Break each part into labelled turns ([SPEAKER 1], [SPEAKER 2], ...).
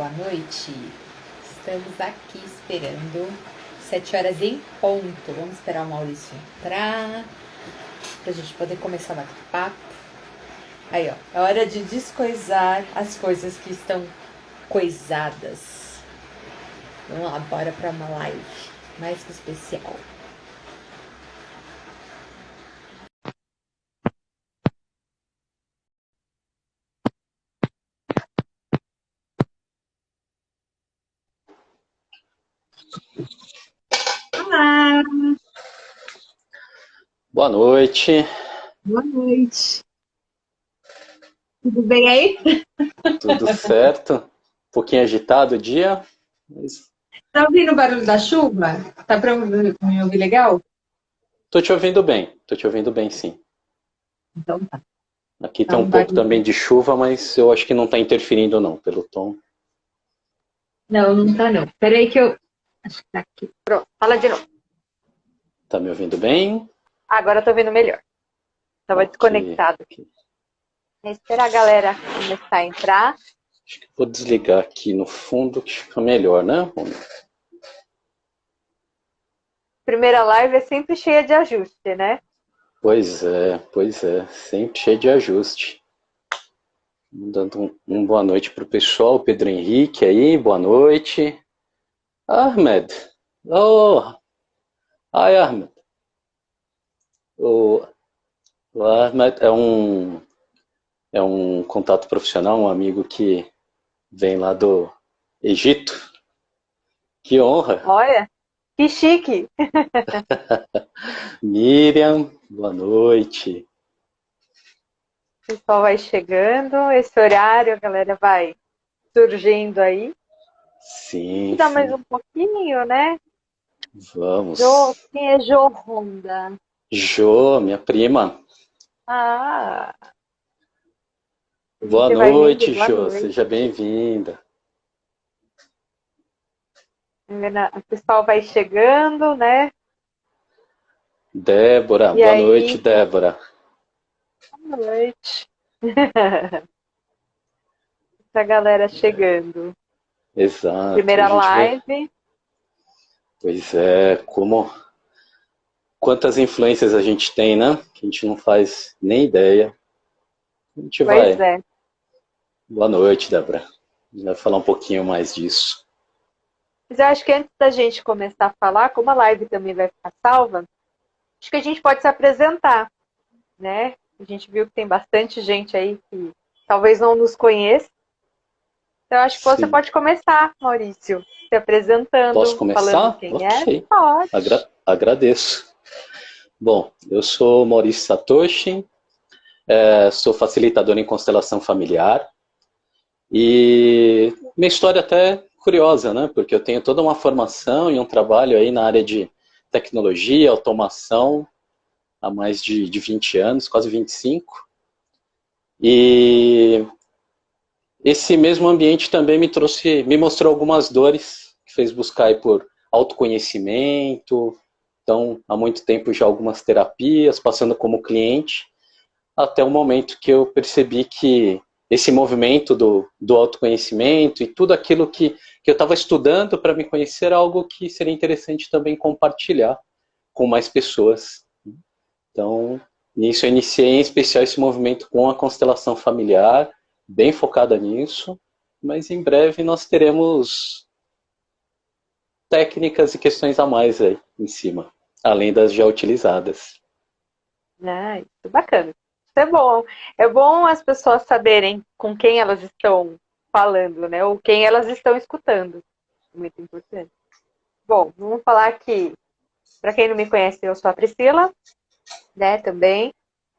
[SPEAKER 1] boa noite. Estamos aqui esperando 7 horas em ponto. Vamos esperar o Maurício entrar pra gente poder começar o bate-papo. Aí, ó, é hora de descoisar as coisas que estão coisadas. Vamos lá, bora pra uma live mais que especial.
[SPEAKER 2] Olá,
[SPEAKER 3] Boa noite,
[SPEAKER 2] boa noite. Tudo bem aí?
[SPEAKER 3] tudo certo? Um pouquinho agitado o dia, mas
[SPEAKER 2] Tá ouvindo o barulho da chuva? Tá pra me ouvir legal?
[SPEAKER 3] tô te ouvindo bem sim.
[SPEAKER 2] Então tá.
[SPEAKER 3] Aqui
[SPEAKER 2] Tá
[SPEAKER 3] tem um
[SPEAKER 2] um
[SPEAKER 3] pouco também
[SPEAKER 2] barulho.
[SPEAKER 3] de chuva, mas eu acho que não tá interferindo não, pelo tom.
[SPEAKER 2] Não, não tá não. Peraí que eu... Acho que tá aqui. Pronto, fala de novo.
[SPEAKER 3] Tá me ouvindo bem?
[SPEAKER 2] Agora eu tô ouvindo melhor. Tava
[SPEAKER 3] Ok.
[SPEAKER 2] desconectado. Vou esperar a galera começar a entrar.
[SPEAKER 3] Acho que vou desligar aqui no fundo que fica melhor, né?
[SPEAKER 2] Primeira live é sempre cheia de ajuste, né?
[SPEAKER 3] Pois é, sempre cheio de ajuste. Dando um boa noite pro pessoal, Pedro Henrique aí, boa noite. Ahmed, oh, hi Ahmed. O, o Ahmed é um contato profissional, um amigo que vem lá do Egito. Que honra!
[SPEAKER 2] Olha, que chique.
[SPEAKER 3] Miriam, boa noite.
[SPEAKER 2] O pessoal vai chegando. Esse horário a galera vai surgindo aí.
[SPEAKER 3] Sim,
[SPEAKER 2] Dá mais
[SPEAKER 3] sim,
[SPEAKER 2] um pouquinho, né?
[SPEAKER 3] vamos.
[SPEAKER 2] Quem é Jo Honda?
[SPEAKER 3] Jo, minha prima,
[SPEAKER 2] Ah, a
[SPEAKER 3] boa
[SPEAKER 2] gente vai vendo,
[SPEAKER 3] noite,
[SPEAKER 2] boa
[SPEAKER 3] Jo,
[SPEAKER 2] noite.
[SPEAKER 3] seja bem-vinda.
[SPEAKER 2] O pessoal vai chegando, né?
[SPEAKER 3] Débora,
[SPEAKER 2] E
[SPEAKER 3] boa noite,
[SPEAKER 2] aí,
[SPEAKER 3] Débora.
[SPEAKER 2] boa noite. Essa galera chegando.
[SPEAKER 3] Exato, a
[SPEAKER 2] Primeira
[SPEAKER 3] gente vai.
[SPEAKER 2] live.
[SPEAKER 3] Pois é, quantas influências a gente tem, né? Que a gente não faz nem ideia. A gente
[SPEAKER 2] Pois
[SPEAKER 3] vai.
[SPEAKER 2] é.
[SPEAKER 3] Boa noite, Débora. A gente vai falar um pouquinho mais disso.
[SPEAKER 2] Mas eu acho que antes da gente começar a falar, como a live também vai ficar salva, acho que a gente pode se apresentar, né? A gente viu que tem bastante gente aí que talvez não nos conheça. Então, eu acho que você
[SPEAKER 3] Sim.
[SPEAKER 2] pode começar, Maurício, se
[SPEAKER 3] Posso
[SPEAKER 2] apresentando, falando
[SPEAKER 3] começar?
[SPEAKER 2] quem é.
[SPEAKER 3] Ok.
[SPEAKER 2] Pode.
[SPEAKER 3] Agradeço. Bom, eu sou Maurício Satoshi, sou facilitador em constelação familiar e minha história até é curiosa, né? Porque eu tenho toda uma formação e um trabalho aí na área de tecnologia, automação há mais de 20 anos, quase 25. E esse mesmo ambiente também me mostrou algumas dores, que fez buscar aí por autoconhecimento. Então, há muito tempo já algumas terapias, passando como cliente, até o momento que eu percebi que esse movimento do autoconhecimento e tudo aquilo que eu estava estudando para me conhecer era algo que seria interessante também compartilhar com mais pessoas. Então, nisso eu iniciei em especial esse movimento com a constelação familiar, bem focada nisso, mas em breve nós teremos técnicas e questões a mais aí em cima, além das já utilizadas.
[SPEAKER 2] Né? Isso, bacana. Isso é bom. É bom as pessoas saberem com quem elas estão falando, né? Ou quem elas estão escutando. Muito importante. Bom, vamos falar aqui. Para quem não me conhece, eu sou a Priscila, né? Também.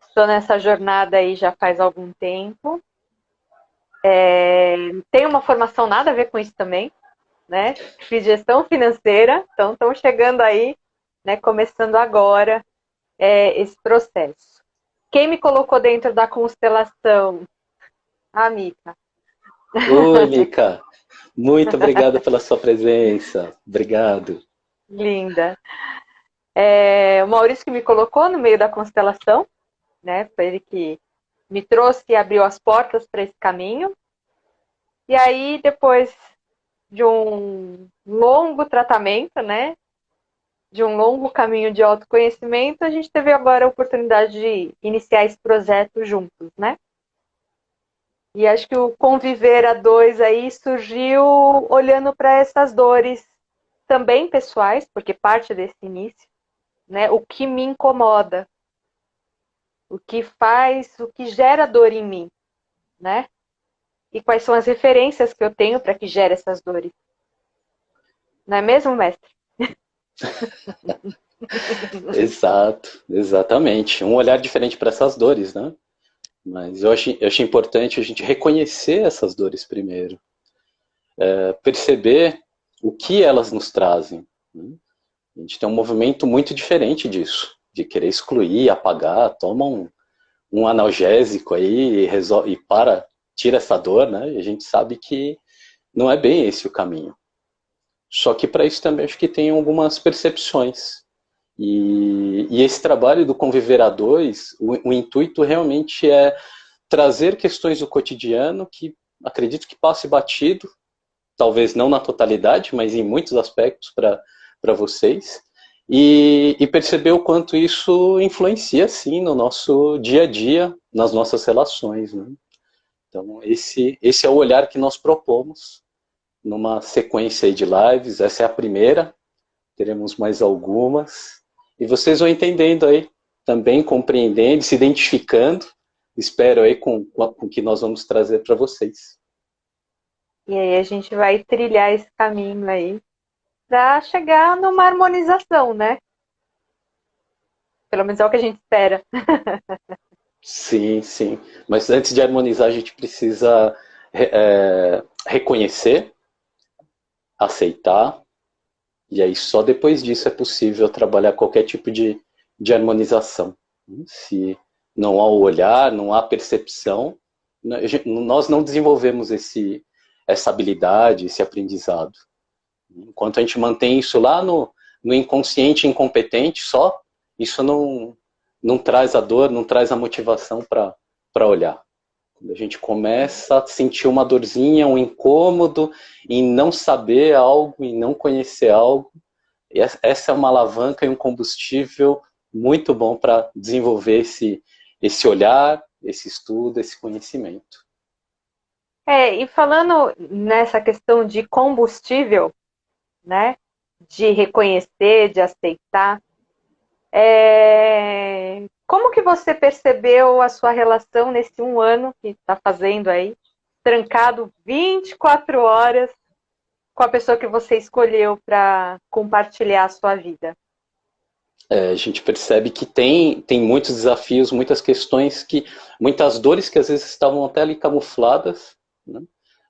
[SPEAKER 2] Estou nessa jornada aí já faz algum tempo. Tenho uma formação nada a ver com isso também, né? Fiz gestão financeira, então estamos chegando aí, né? Começando agora esse processo. Quem me colocou dentro da constelação? A Mica.
[SPEAKER 3] Oi, Mica, muito obrigado pela sua presença. Obrigado.
[SPEAKER 2] Linda. O Maurício que me colocou no meio da constelação, né? Foi ele que me trouxe e abriu as portas para esse caminho. E aí, depois de um longo tratamento, né? De um longo caminho de autoconhecimento, a gente teve agora a oportunidade de iniciar esse projeto juntos, né? E acho que o conviver a dois aí surgiu olhando para essas dores também pessoais, porque parte desse início, né? O que me incomoda, o que faz, o que gera dor em mim, né? E quais são as referências que eu tenho para que gere essas dores. Não é mesmo, mestre?
[SPEAKER 3] Exato, exatamente. Um olhar diferente para essas dores, né? Mas eu achei importante a gente reconhecer essas dores primeiro, perceber o que elas nos trazem, né? A gente tem um movimento muito diferente disso, de querer excluir, apagar, toma um analgésico aí e tira essa dor, né? E a gente sabe que não é bem esse o caminho. Só que para isso também acho que tem algumas percepções. E esse trabalho do Conviver a Dois, o intuito realmente é trazer questões do cotidiano que acredito que passe batido, talvez não na totalidade, mas em muitos aspectos para vocês, e perceber o quanto isso influencia, sim, no nosso dia a dia, nas nossas relações, né? Então, esse é o olhar que nós propomos numa sequência aí de lives. Essa é a primeira, teremos mais algumas, e vocês vão entendendo aí, também compreendendo, se identificando, espero aí com o que nós vamos trazer para vocês.
[SPEAKER 2] E aí a gente vai trilhar esse caminho aí para chegar numa harmonização, né? Pelo menos é o que a gente espera.
[SPEAKER 3] Sim, sim. Mas antes de harmonizar, a gente precisa reconhecer, aceitar, e aí só depois disso é possível trabalhar qualquer tipo de harmonização. Se não há o olhar, não há percepção, nós não desenvolvemos essa habilidade, esse aprendizado. Enquanto a gente mantém isso lá no inconsciente incompetente só, isso não traz a dor, não traz a motivação para olhar. Quando a gente começa a sentir uma dorzinha, um incômodo em não saber algo, em não conhecer algo, essa é uma alavanca e um combustível muito bom para desenvolver esse olhar, esse estudo, esse conhecimento.
[SPEAKER 2] E falando nessa questão de combustível, né? De reconhecer, de aceitar, como que você percebeu a sua relação nesse um ano que está fazendo aí, trancado 24 horas com a pessoa que você escolheu para compartilhar a sua vida?
[SPEAKER 3] A gente percebe que tem muitos desafios, muitas questões, muitas dores que às vezes estavam até ali camufladas, né?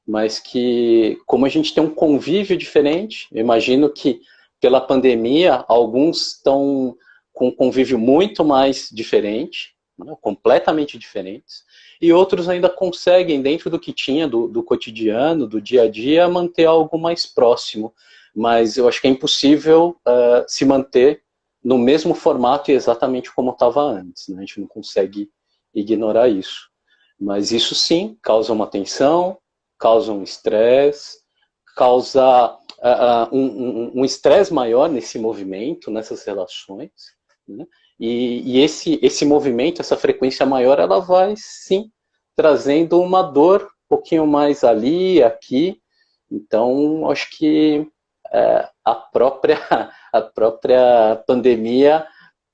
[SPEAKER 3] Mas que, como a gente tem um convívio diferente, eu imagino que pela pandemia, alguns estão com um convívio muito mais diferente, né? Completamente diferentes, e outros ainda conseguem, dentro do que tinha, do cotidiano, do dia a dia, manter algo mais próximo. Mas eu acho que é impossível se manter no mesmo formato e exatamente como estava antes, né? A gente não consegue ignorar isso. Mas isso sim causa uma tensão, causa um estresse, causa um estresse maior nesse movimento, nessas relações, né? E esse movimento, essa frequência maior, ela vai sim trazendo uma dor um pouquinho mais ali, aqui. Então, acho que a própria pandemia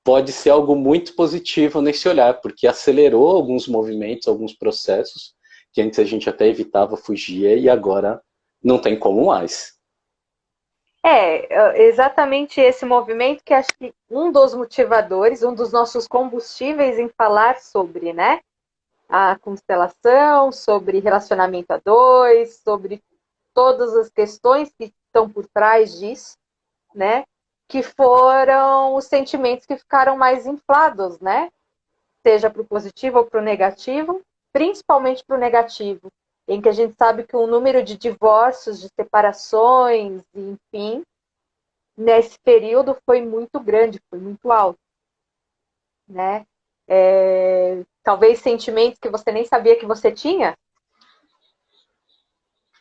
[SPEAKER 3] pode ser algo muito positivo nesse olhar, porque acelerou alguns movimentos, alguns processos que antes a gente até evitava, fugia, e agora não tem como mais.
[SPEAKER 2] Exatamente esse movimento que acho que um dos motivadores, um dos nossos combustíveis em falar sobre, né? A constelação, sobre relacionamento a dois, sobre todas as questões que estão por trás disso, né? Que foram os sentimentos que ficaram mais inflados, né? Seja para o positivo ou para o negativo, principalmente para o negativo, em que a gente sabe que o número de divórcios, de separações, enfim, nesse período foi muito grande, foi muito alto, né? Talvez sentimentos que você nem sabia que você tinha,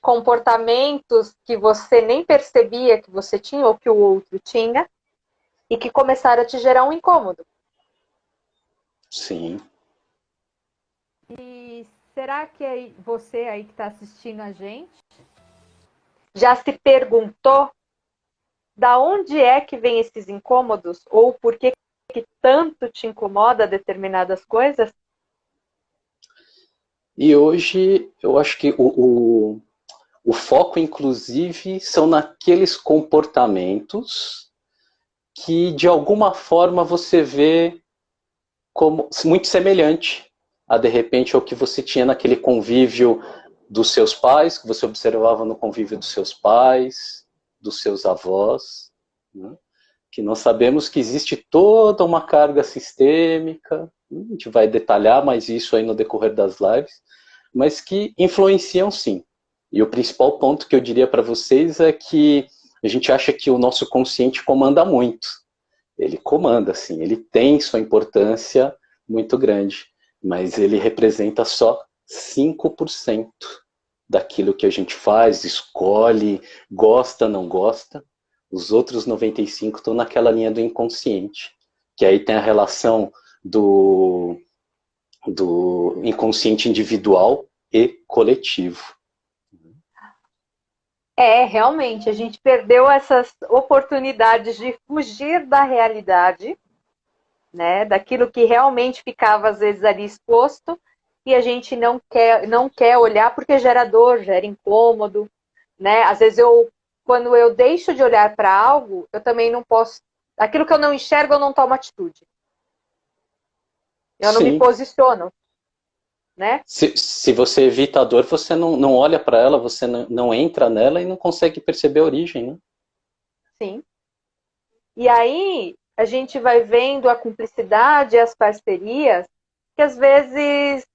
[SPEAKER 2] comportamentos que você nem percebia que você tinha ou que o outro tinha e que começaram a te gerar um incômodo.
[SPEAKER 3] Sim.
[SPEAKER 1] E será que você aí que está assistindo a gente
[SPEAKER 2] Já se perguntou da onde é que vem esses incômodos ou por que tanto te incomoda determinadas coisas?
[SPEAKER 3] E hoje eu acho que o foco, inclusive, são naqueles comportamentos que, de alguma forma, você vê como muito semelhante a, de repente, ao que você tinha naquele convívio dos seus pais, que você observava no convívio dos seus pais, dos seus avós, né? Que nós sabemos que existe toda uma carga sistêmica, a gente vai detalhar mais isso aí no decorrer das lives, mas que influenciam sim. E o principal ponto que eu diria para vocês é que a gente acha que o nosso consciente comanda muito. Ele comanda, sim, ele tem sua importância muito grande, mas ele representa só 5% daquilo que a gente faz, escolhe, gosta, não gosta. Os outros 95% estão naquela linha do inconsciente, que aí tem a relação do inconsciente individual e coletivo.
[SPEAKER 2] Realmente, a gente perdeu essas oportunidades de fugir da realidade, né, daquilo que realmente ficava às vezes ali exposto, e a gente não quer olhar porque gera dor, gera incômodo, né? Às vezes quando eu deixo de olhar para algo, eu também não posso, aquilo que eu não enxergo, eu não tomo atitude. Eu não me posiciono, né?
[SPEAKER 3] Se você evita a dor, você não olha para ela, você não entra nela e não consegue perceber a origem, né?
[SPEAKER 2] Sim. E aí a gente vai vendo a cumplicidade, as parcerias, que às vezes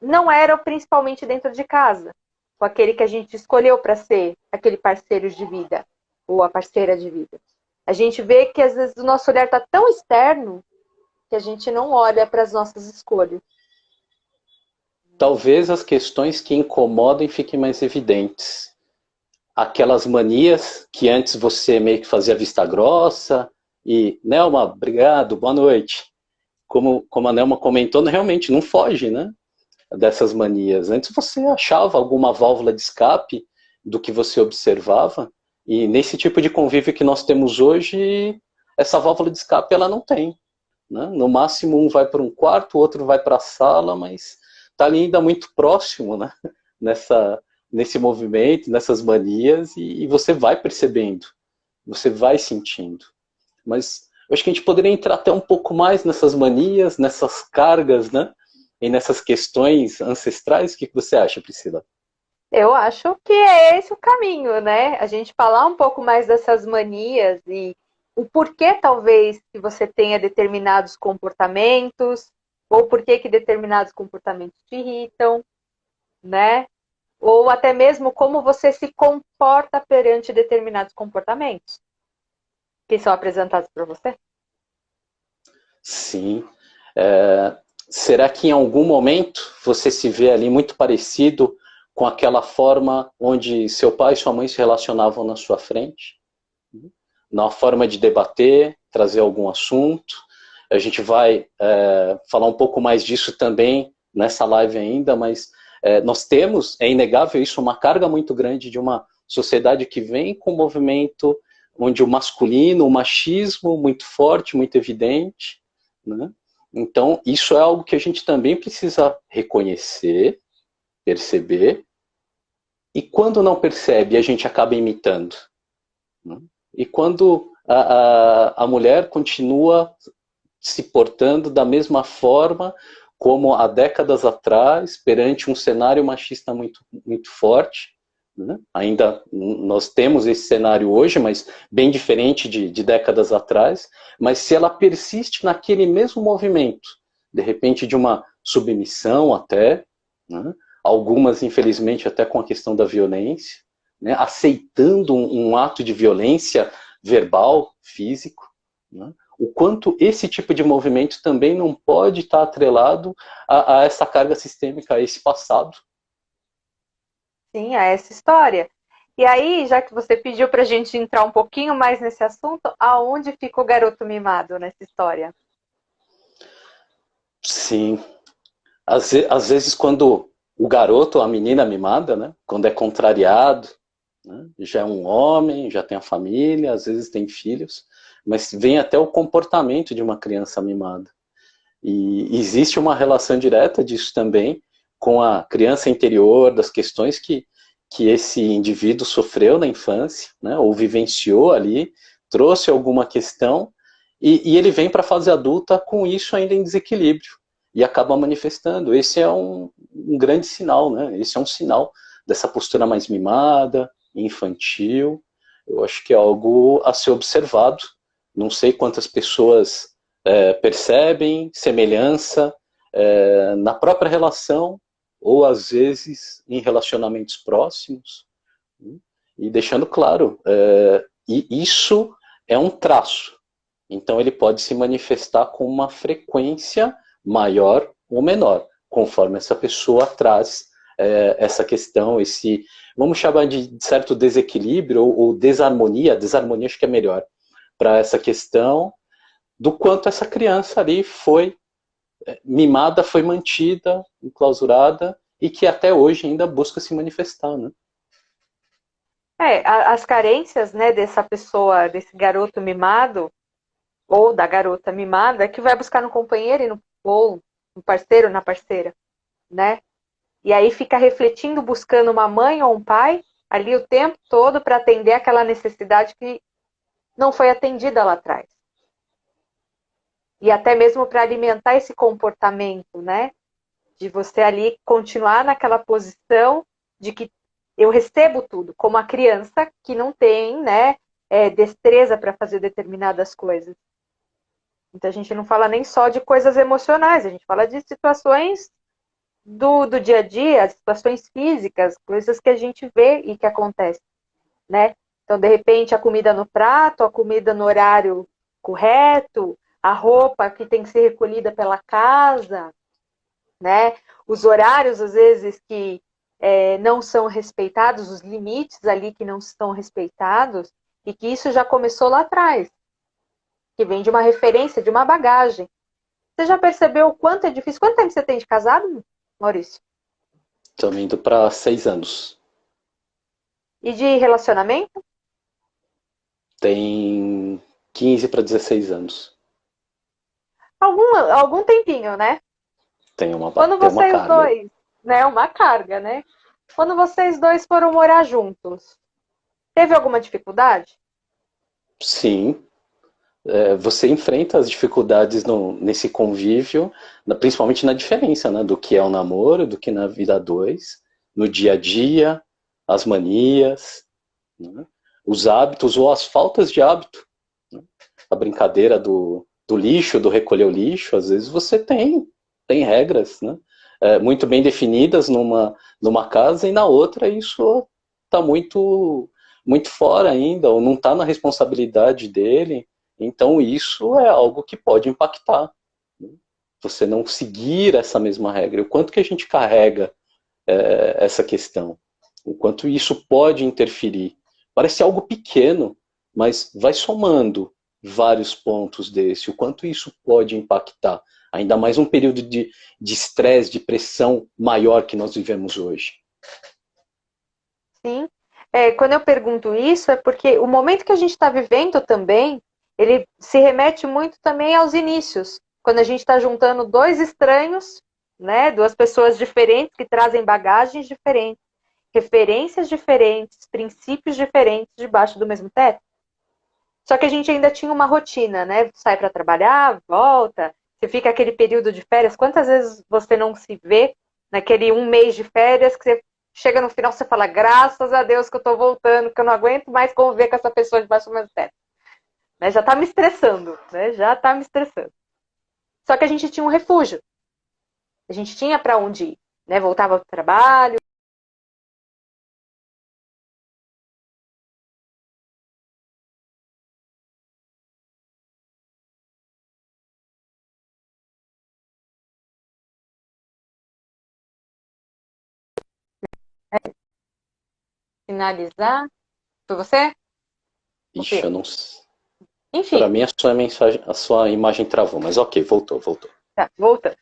[SPEAKER 2] não eram principalmente dentro de casa, com aquele que a gente escolheu para ser aquele parceiro de vida, ou a parceira de vida. A gente vê que às vezes o nosso olhar está tão externo que a gente não olha para as nossas escolhas.
[SPEAKER 3] Talvez as questões que incomodem fiquem mais evidentes. Aquelas manias que antes você meio que fazia vista grossa e, Nelma, obrigado, boa noite. Como a Nelma comentou, realmente não foge, né, dessas manias. Antes você achava alguma válvula de escape do que você observava, e nesse tipo de convívio que nós temos hoje, essa válvula de escape ela não tem. Né? No máximo um vai para um quarto, o outro vai para a sala, mas está ali ainda muito próximo, né? Nesse movimento, nessas manias, e você vai percebendo, você vai sentindo. Mas eu acho que a gente poderia entrar até um pouco mais nessas manias, nessas cargas, né? E nessas questões ancestrais. O que você acha, Priscila?
[SPEAKER 2] Eu acho que é esse o caminho, né? A gente falar um pouco mais dessas manias e o porquê, talvez, que você tenha determinados comportamentos, ou porquê que determinados comportamentos te irritam, né? Ou até mesmo como você se comporta perante determinados comportamentos que são apresentados para você.
[SPEAKER 3] Sim. Será que em algum momento você se vê ali muito parecido com aquela forma onde seu pai e sua mãe se relacionavam na sua frente? Na forma de debater, trazer algum assunto. A gente vai falar um pouco mais disso também nessa live ainda, mas nós temos, é inegável isso, uma carga muito grande de uma sociedade que vem com um movimento onde o masculino, o machismo muito forte, muito evidente, né? Então, isso é algo que a gente também precisa reconhecer, perceber, e quando não percebe, a gente acaba imitando. Né? E quando a mulher continua se portando da mesma forma como há décadas atrás, perante um cenário machista muito, muito forte, né? Ainda nós temos esse cenário hoje, mas bem diferente de décadas atrás, mas se ela persiste naquele mesmo movimento, de repente de uma submissão até, né? Algumas infelizmente até com a questão da violência, né? Aceitando um ato de violência verbal, físico, né? O quanto esse tipo de movimento também não pode estar atrelado a essa carga sistêmica, a esse passado.
[SPEAKER 2] sim, a essa história. E aí, já que você pediu para a gente entrar um pouquinho mais nesse assunto, aonde fica o garoto mimado nessa história?
[SPEAKER 3] Sim. Às vezes, quando o garoto ou a menina mimada, né? Quando é contrariado, né, já é um homem, já tem a família, às vezes tem filhos, mas vem até o comportamento de uma criança mimada. E existe uma relação direta disso também com a criança interior, das questões que esse indivíduo sofreu na infância, né, ou vivenciou ali, trouxe alguma questão, e ele vem para a fase adulta com isso ainda em desequilíbrio, e acaba manifestando. Esse é um grande sinal, né? Esse é um sinal dessa postura mais mimada, infantil. Eu acho que é algo a ser observado. Não sei quantas pessoas percebem semelhança na própria relação ou às vezes em relacionamentos próximos, né? E deixando claro, e isso é um traço, então ele pode se manifestar com uma frequência maior ou menor, conforme essa pessoa traz essa questão, esse, vamos chamar de certo desequilíbrio ou desarmonia acho que é melhor, para essa questão do quanto essa criança ali foi mimada, foi mantida, enclausurada, e que até hoje ainda busca se manifestar, né?
[SPEAKER 2] As carências, né, dessa pessoa, desse garoto mimado, ou da garota mimada, que vai buscar no companheiro ou no parceiro, na parceira, né? E aí fica refletindo, buscando uma mãe ou um pai ali o tempo todo para atender aquela necessidade que não foi atendida lá atrás. E até mesmo para alimentar esse comportamento, né? De você ali continuar naquela posição de que eu recebo tudo, como a criança que não tem, né, destreza para fazer determinadas coisas. Então a gente não fala nem só de coisas emocionais, a gente fala de situações do dia a dia, situações físicas, coisas que a gente vê e que acontecem, né? Então, de repente, a comida no prato, a comida no horário correto, a roupa que tem que ser recolhida pela casa, né? Os horários, às vezes, que não são respeitados, os limites ali que não estão respeitados, e que isso já começou lá atrás, que vem de uma referência, de uma bagagem. Você já percebeu o quanto é difícil? Quanto tempo você tem de casado, Maurício?
[SPEAKER 3] Estamos indo para 6 anos.
[SPEAKER 2] E de relacionamento?
[SPEAKER 3] Tem 15 para 16 anos.
[SPEAKER 2] Algum tempinho, né? Quando
[SPEAKER 3] Tem uma
[SPEAKER 2] vocês
[SPEAKER 3] carga aí.
[SPEAKER 2] dois, né? Uma carga, né? Quando vocês dois foram morar juntos, teve alguma dificuldade?
[SPEAKER 3] Sim, você enfrenta as dificuldades nesse convívio, principalmente na diferença, né, do que é o namoro, do que na vida a dois, no dia a dia, as manias, né, os hábitos ou as faltas de hábito, né, a brincadeira do lixo, do recolher o lixo, às vezes você tem regras, né, muito bem definidas numa casa e na outra isso está muito fora ainda, ou não está na responsabilidade dele. Então isso é algo que pode impactar, né? Você não seguir essa mesma regra. O quanto que a gente carrega essa questão, o quanto isso pode interferir. Parece algo pequeno, mas vai somando vários pontos desse, o quanto isso pode impactar. Ainda mais um período de estresse, de pressão maior que nós vivemos hoje.
[SPEAKER 2] Sim. Quando eu pergunto isso, é porque o momento que a gente está vivendo também, ele se remete muito também aos inícios, quando a gente está juntando dois estranhos, né, duas pessoas diferentes que trazem bagagens diferentes, referências diferentes, princípios diferentes debaixo do mesmo teto. Só que a gente ainda tinha uma rotina, né? Sai para trabalhar, volta, você fica aquele período de férias. Quantas vezes você não se vê naquele um mês de férias que você chega no final, você fala, graças a Deus que eu tô voltando, que eu não aguento mais conviver com essa pessoa debaixo do mesmo teto. Né? Já tá me estressando, né? Já tá me estressando. Só que a gente tinha um refúgio. A gente tinha para onde ir, né? Voltava pro trabalho. finalizar. Foi você?
[SPEAKER 3] Ixi, eu não sei.
[SPEAKER 2] Enfim,
[SPEAKER 3] Para mim, a sua imagem travou, mas ok, voltou.
[SPEAKER 2] tá, voltando.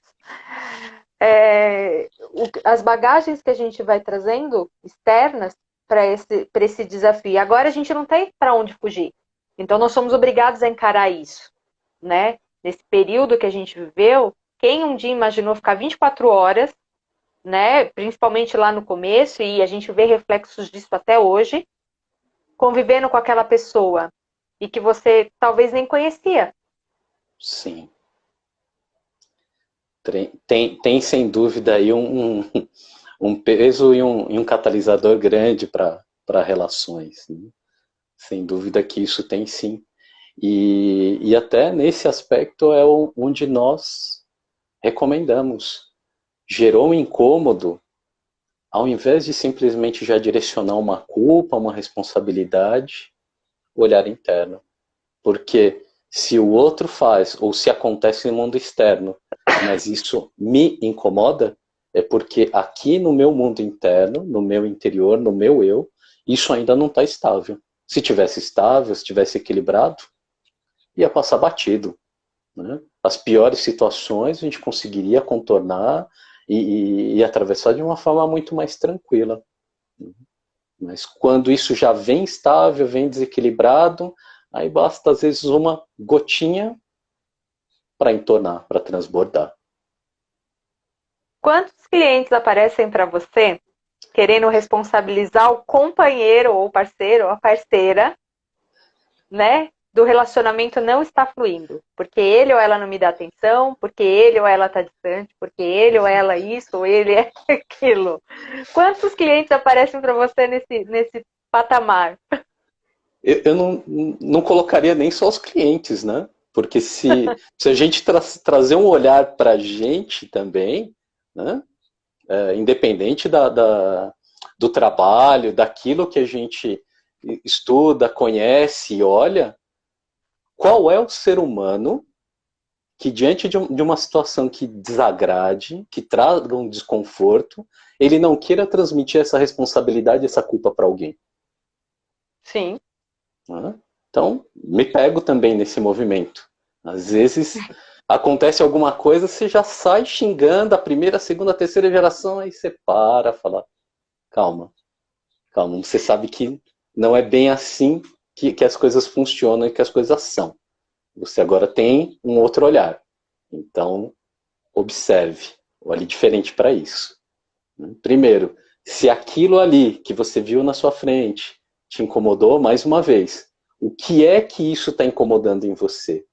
[SPEAKER 2] As bagagens que a gente vai trazendo externas para esse desafio. Agora a gente não tem para onde fugir. Então nós somos obrigados a encarar isso, né? Nesse período que a gente viveu, quem um dia imaginou ficar 24 horas, né? Principalmente lá no começo, e a gente vê reflexos disso até hoje, convivendo com aquela pessoa e que você talvez nem conhecia.
[SPEAKER 3] Sim. Tem sem dúvida aí um peso e um catalisador grande para relações, né? Sem dúvida que isso tem sim. E até nesse aspecto é onde nós recomendamos. Gerou um incômodo, ao invés de simplesmente já direcionar uma culpa, uma responsabilidade, olhar interno. Porque se o outro faz, ou se acontece no mundo externo, mas isso me incomoda, é porque aqui no meu mundo interno, no meu interior, no meu eu, isso ainda não está estável. Se tivesse estável, se tivesse equilibrado, ia passar batido, né? As piores situações a gente conseguiria contornar e atravessar de uma forma muito mais tranquila. Mas quando isso já vem estável, vem desequilibrado, aí basta às vezes uma gotinha para entornar, para transbordar.
[SPEAKER 2] Quantos clientes aparecem para você querendo responsabilizar o companheiro ou parceiro ou a parceira, né, do relacionamento não está fluindo? Porque ele ou ela não me dá atenção, porque ele ou ela está distante, porque ele ou ela isso, ou ele é aquilo. Quantos clientes aparecem para você nesse patamar?
[SPEAKER 3] Eu não colocaria nem só os clientes, né? Porque se a gente trazer um olhar para a gente também, né? Independente do trabalho, daquilo que a gente estuda, conhece e olha, qual é o ser humano que diante de uma situação que desagrade, que traga um desconforto, ele não queira transmitir essa responsabilidade, essa culpa para alguém?
[SPEAKER 2] Sim.
[SPEAKER 3] Né? Então, me pego também nesse movimento. Às vezes acontece alguma coisa, você já sai xingando a primeira, a segunda, a terceira geração, aí você fala, calma, você sabe que não é bem assim que as coisas funcionam e que as coisas são. Você agora tem um outro olhar. Então, observe, olhe diferente para isso. Primeiro, se aquilo ali que você viu na sua frente te incomodou, mais uma vez, o que é que isso está incomodando em você?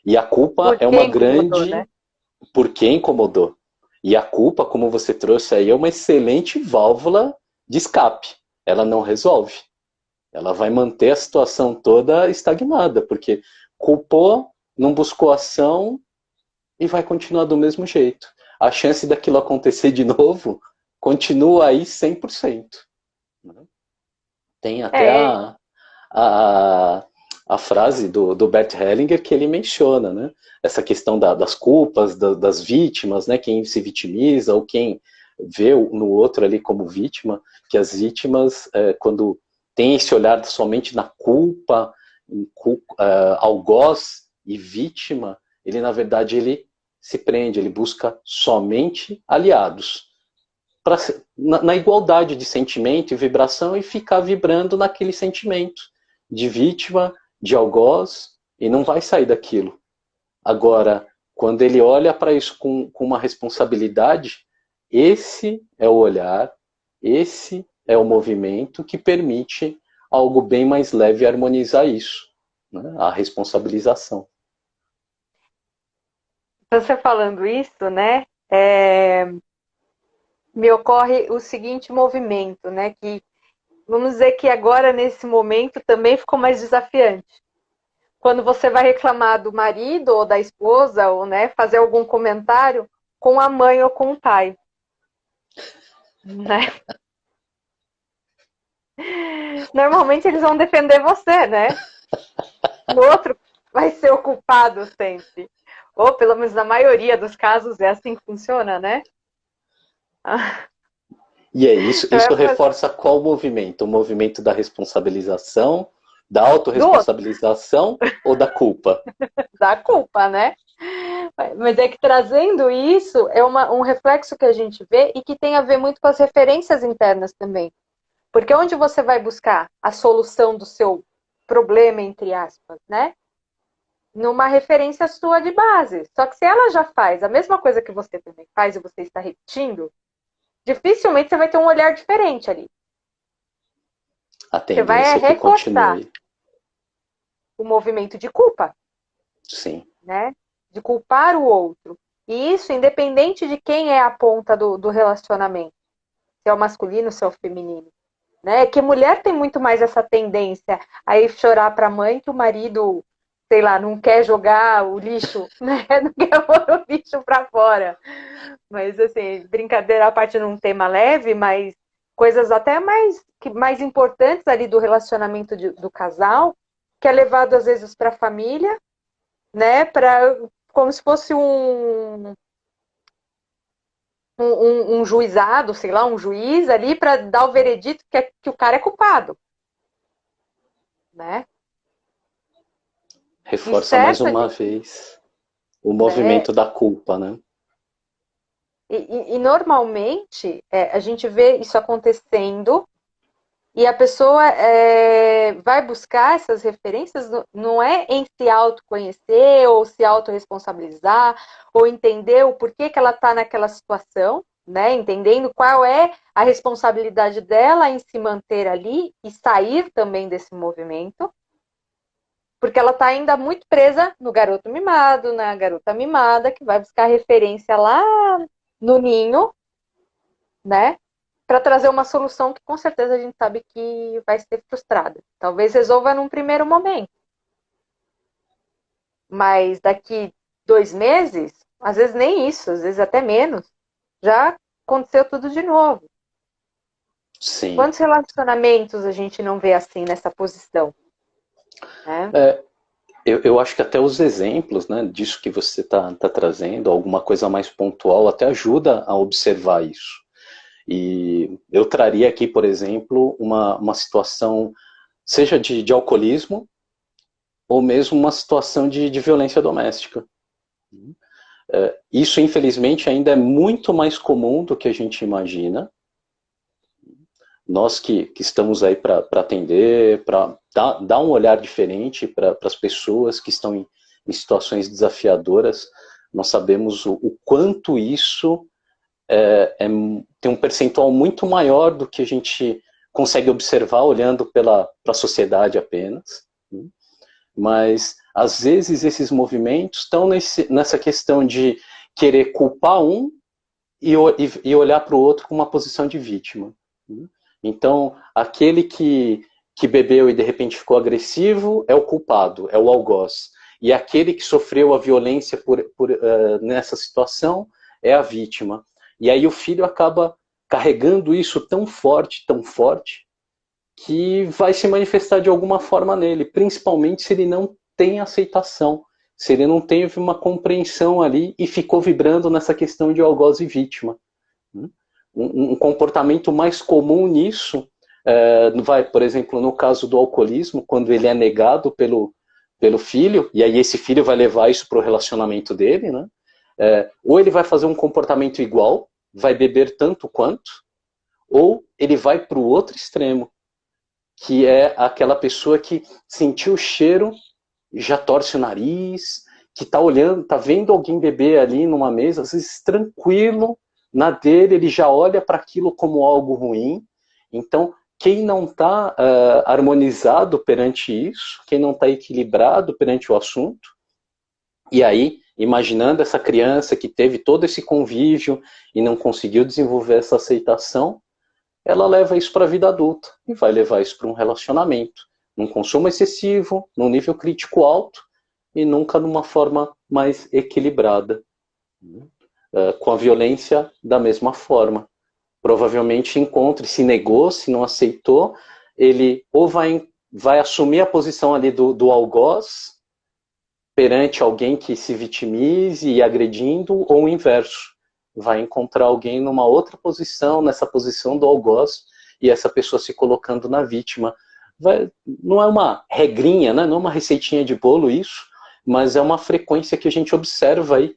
[SPEAKER 3] E a culpa
[SPEAKER 2] Por
[SPEAKER 3] é
[SPEAKER 2] que
[SPEAKER 3] uma
[SPEAKER 2] incomodou,
[SPEAKER 3] grande...
[SPEAKER 2] né?
[SPEAKER 3] Por que incomodou? E a culpa, como você trouxe aí, é uma excelente válvula de escape. Ela não resolve. Ela vai manter a situação toda estagnada, porque culpou, não buscou ação e vai continuar do mesmo jeito. A chance daquilo acontecer de novo continua aí 100%. Tem até
[SPEAKER 2] É,
[SPEAKER 3] a, a frase do Bert Hellinger que ele menciona, né? Essa questão das culpas, das vítimas, né? Quem se vitimiza ou quem vê no outro ali como vítima, que as vítimas, quando tem esse olhar somente na culpa, algoz e vítima, ele na verdade ele se prende, ele busca somente aliados na igualdade de sentimento e vibração e ficar vibrando naquele sentimento de vítima, de algoz, e não vai sair daquilo. Agora, quando ele olha para isso com uma responsabilidade, esse é o olhar, esse é o movimento que permite algo bem mais leve harmonizar isso, né? A responsabilização.
[SPEAKER 2] você falando isso, né? Me ocorre o seguinte movimento, né? Que vamos dizer que agora, nesse momento, também ficou mais desafiante. Quando você vai reclamar do marido ou da esposa, ou né, fazer algum comentário com a mãe ou com o pai. Né? Normalmente eles vão defender você, né? O outro vai ser o culpado sempre. Ou pelo menos na maioria dos casos é assim que funciona, né?
[SPEAKER 3] E é isso, isso reforça qual movimento? O movimento da responsabilização, da autorresponsabilização ou da culpa?
[SPEAKER 2] Da culpa, né? Mas é que trazendo isso, é um reflexo que a gente vê e que tem a ver muito com as referências internas também. Porque onde você vai buscar a solução do seu problema, entre aspas, né? Numa referência sua de base. Só que se ela já faz a mesma coisa que você também faz e você está repetindo, dificilmente você vai ter um olhar diferente ali.
[SPEAKER 3] A
[SPEAKER 2] Você vai
[SPEAKER 3] tendência é que
[SPEAKER 2] reforçar
[SPEAKER 3] continue.
[SPEAKER 2] o movimento de culpa.
[SPEAKER 3] Sim.
[SPEAKER 2] Né? De culpar o outro. E isso independente de quem é a ponta do relacionamento. Se é o masculino, se é o feminino. Né? Que mulher tem muito mais essa tendência a ir chorar para a mãe que o marido, sei lá, não quer jogar o lixo, né? Não quer pôr o lixo para fora. Mas, assim, brincadeira à parte num tema leve, mas coisas até mais importantes ali do relacionamento do casal, que é levado às vezes para a família, né? Como se fosse um juizado, sei lá, um juiz ali para dar o veredito que o cara é culpado, né?
[SPEAKER 3] Reforça mais uma vez o movimento da culpa, né?
[SPEAKER 2] E normalmente a gente vê isso acontecendo e a pessoa vai buscar essas referências, não é em se autoconhecer ou se autorresponsabilizar ou entender o porquê que ela está naquela situação, né? Entendendo qual é a responsabilidade dela em se manter ali e sair também desse movimento, porque ela está ainda muito presa no garoto mimado, na garota mimada, que vai buscar referência lá no ninho, né? Para trazer uma solução que com certeza a gente sabe que vai ser frustrada. Talvez resolva num primeiro momento. Mas daqui 2 meses, às vezes nem isso, às vezes até menos, já aconteceu tudo de novo.
[SPEAKER 3] Sim.
[SPEAKER 2] Quantos relacionamentos a gente não vê assim nessa posição? Né?
[SPEAKER 3] Eu acho que até os exemplos, né, disso que você está trazendo, alguma coisa mais pontual, até ajuda a observar isso. E eu traria aqui, por exemplo, uma situação, seja de alcoolismo, ou mesmo uma situação de violência doméstica. Isso, infelizmente, ainda é muito mais comum do que a gente imagina. Nós que estamos aí para atender, para dar um olhar diferente para as pessoas que estão em situações desafiadoras, nós sabemos o quanto isso tem um percentual muito maior do que a gente consegue observar olhando para a sociedade apenas. Mas, às vezes, esses movimentos estão nessa questão de querer culpar um e olhar para o outro com uma posição de vítima. Então, aquele que bebeu e de repente ficou agressivo é o culpado, é o algoz. E aquele que sofreu a violência nessa situação é a vítima. E aí o filho acaba carregando isso tão forte, que vai se manifestar de alguma forma nele, principalmente se ele não tem aceitação, se ele não teve uma compreensão ali e ficou vibrando nessa questão de algoz e vítima. Um comportamento mais comum nisso, por exemplo, no caso do alcoolismo, quando ele é negado pelo filho, e aí esse filho vai levar isso para o relacionamento dele, né? Ou ele vai fazer um comportamento igual, vai beber tanto quanto, ou ele vai para o outro extremo, que é aquela pessoa que sentiu o cheiro, já torce o nariz, que está olhando, está vendo alguém beber ali numa mesa, às vezes tranquilo, na dele, ele já olha para aquilo como algo ruim. Então, quem não está harmonizado perante isso, quem não está equilibrado perante o assunto, e aí, imaginando essa criança que teve todo esse convívio e não conseguiu desenvolver essa aceitação, ela leva isso para a vida adulta e vai levar isso para um relacionamento, num consumo excessivo, num nível crítico alto e nunca numa forma mais equilibrada. Com a violência da mesma forma. Provavelmente se negou, se não aceitou, ele ou vai assumir a posição ali do algoz perante alguém que se vitimize e agredindo, ou o inverso. vai encontrar alguém numa outra posição, nessa posição do algoz, e essa pessoa se colocando na vítima. Não é uma regrinha, né? Não é uma receitinha de bolo isso, mas é uma frequência que a gente observa aí,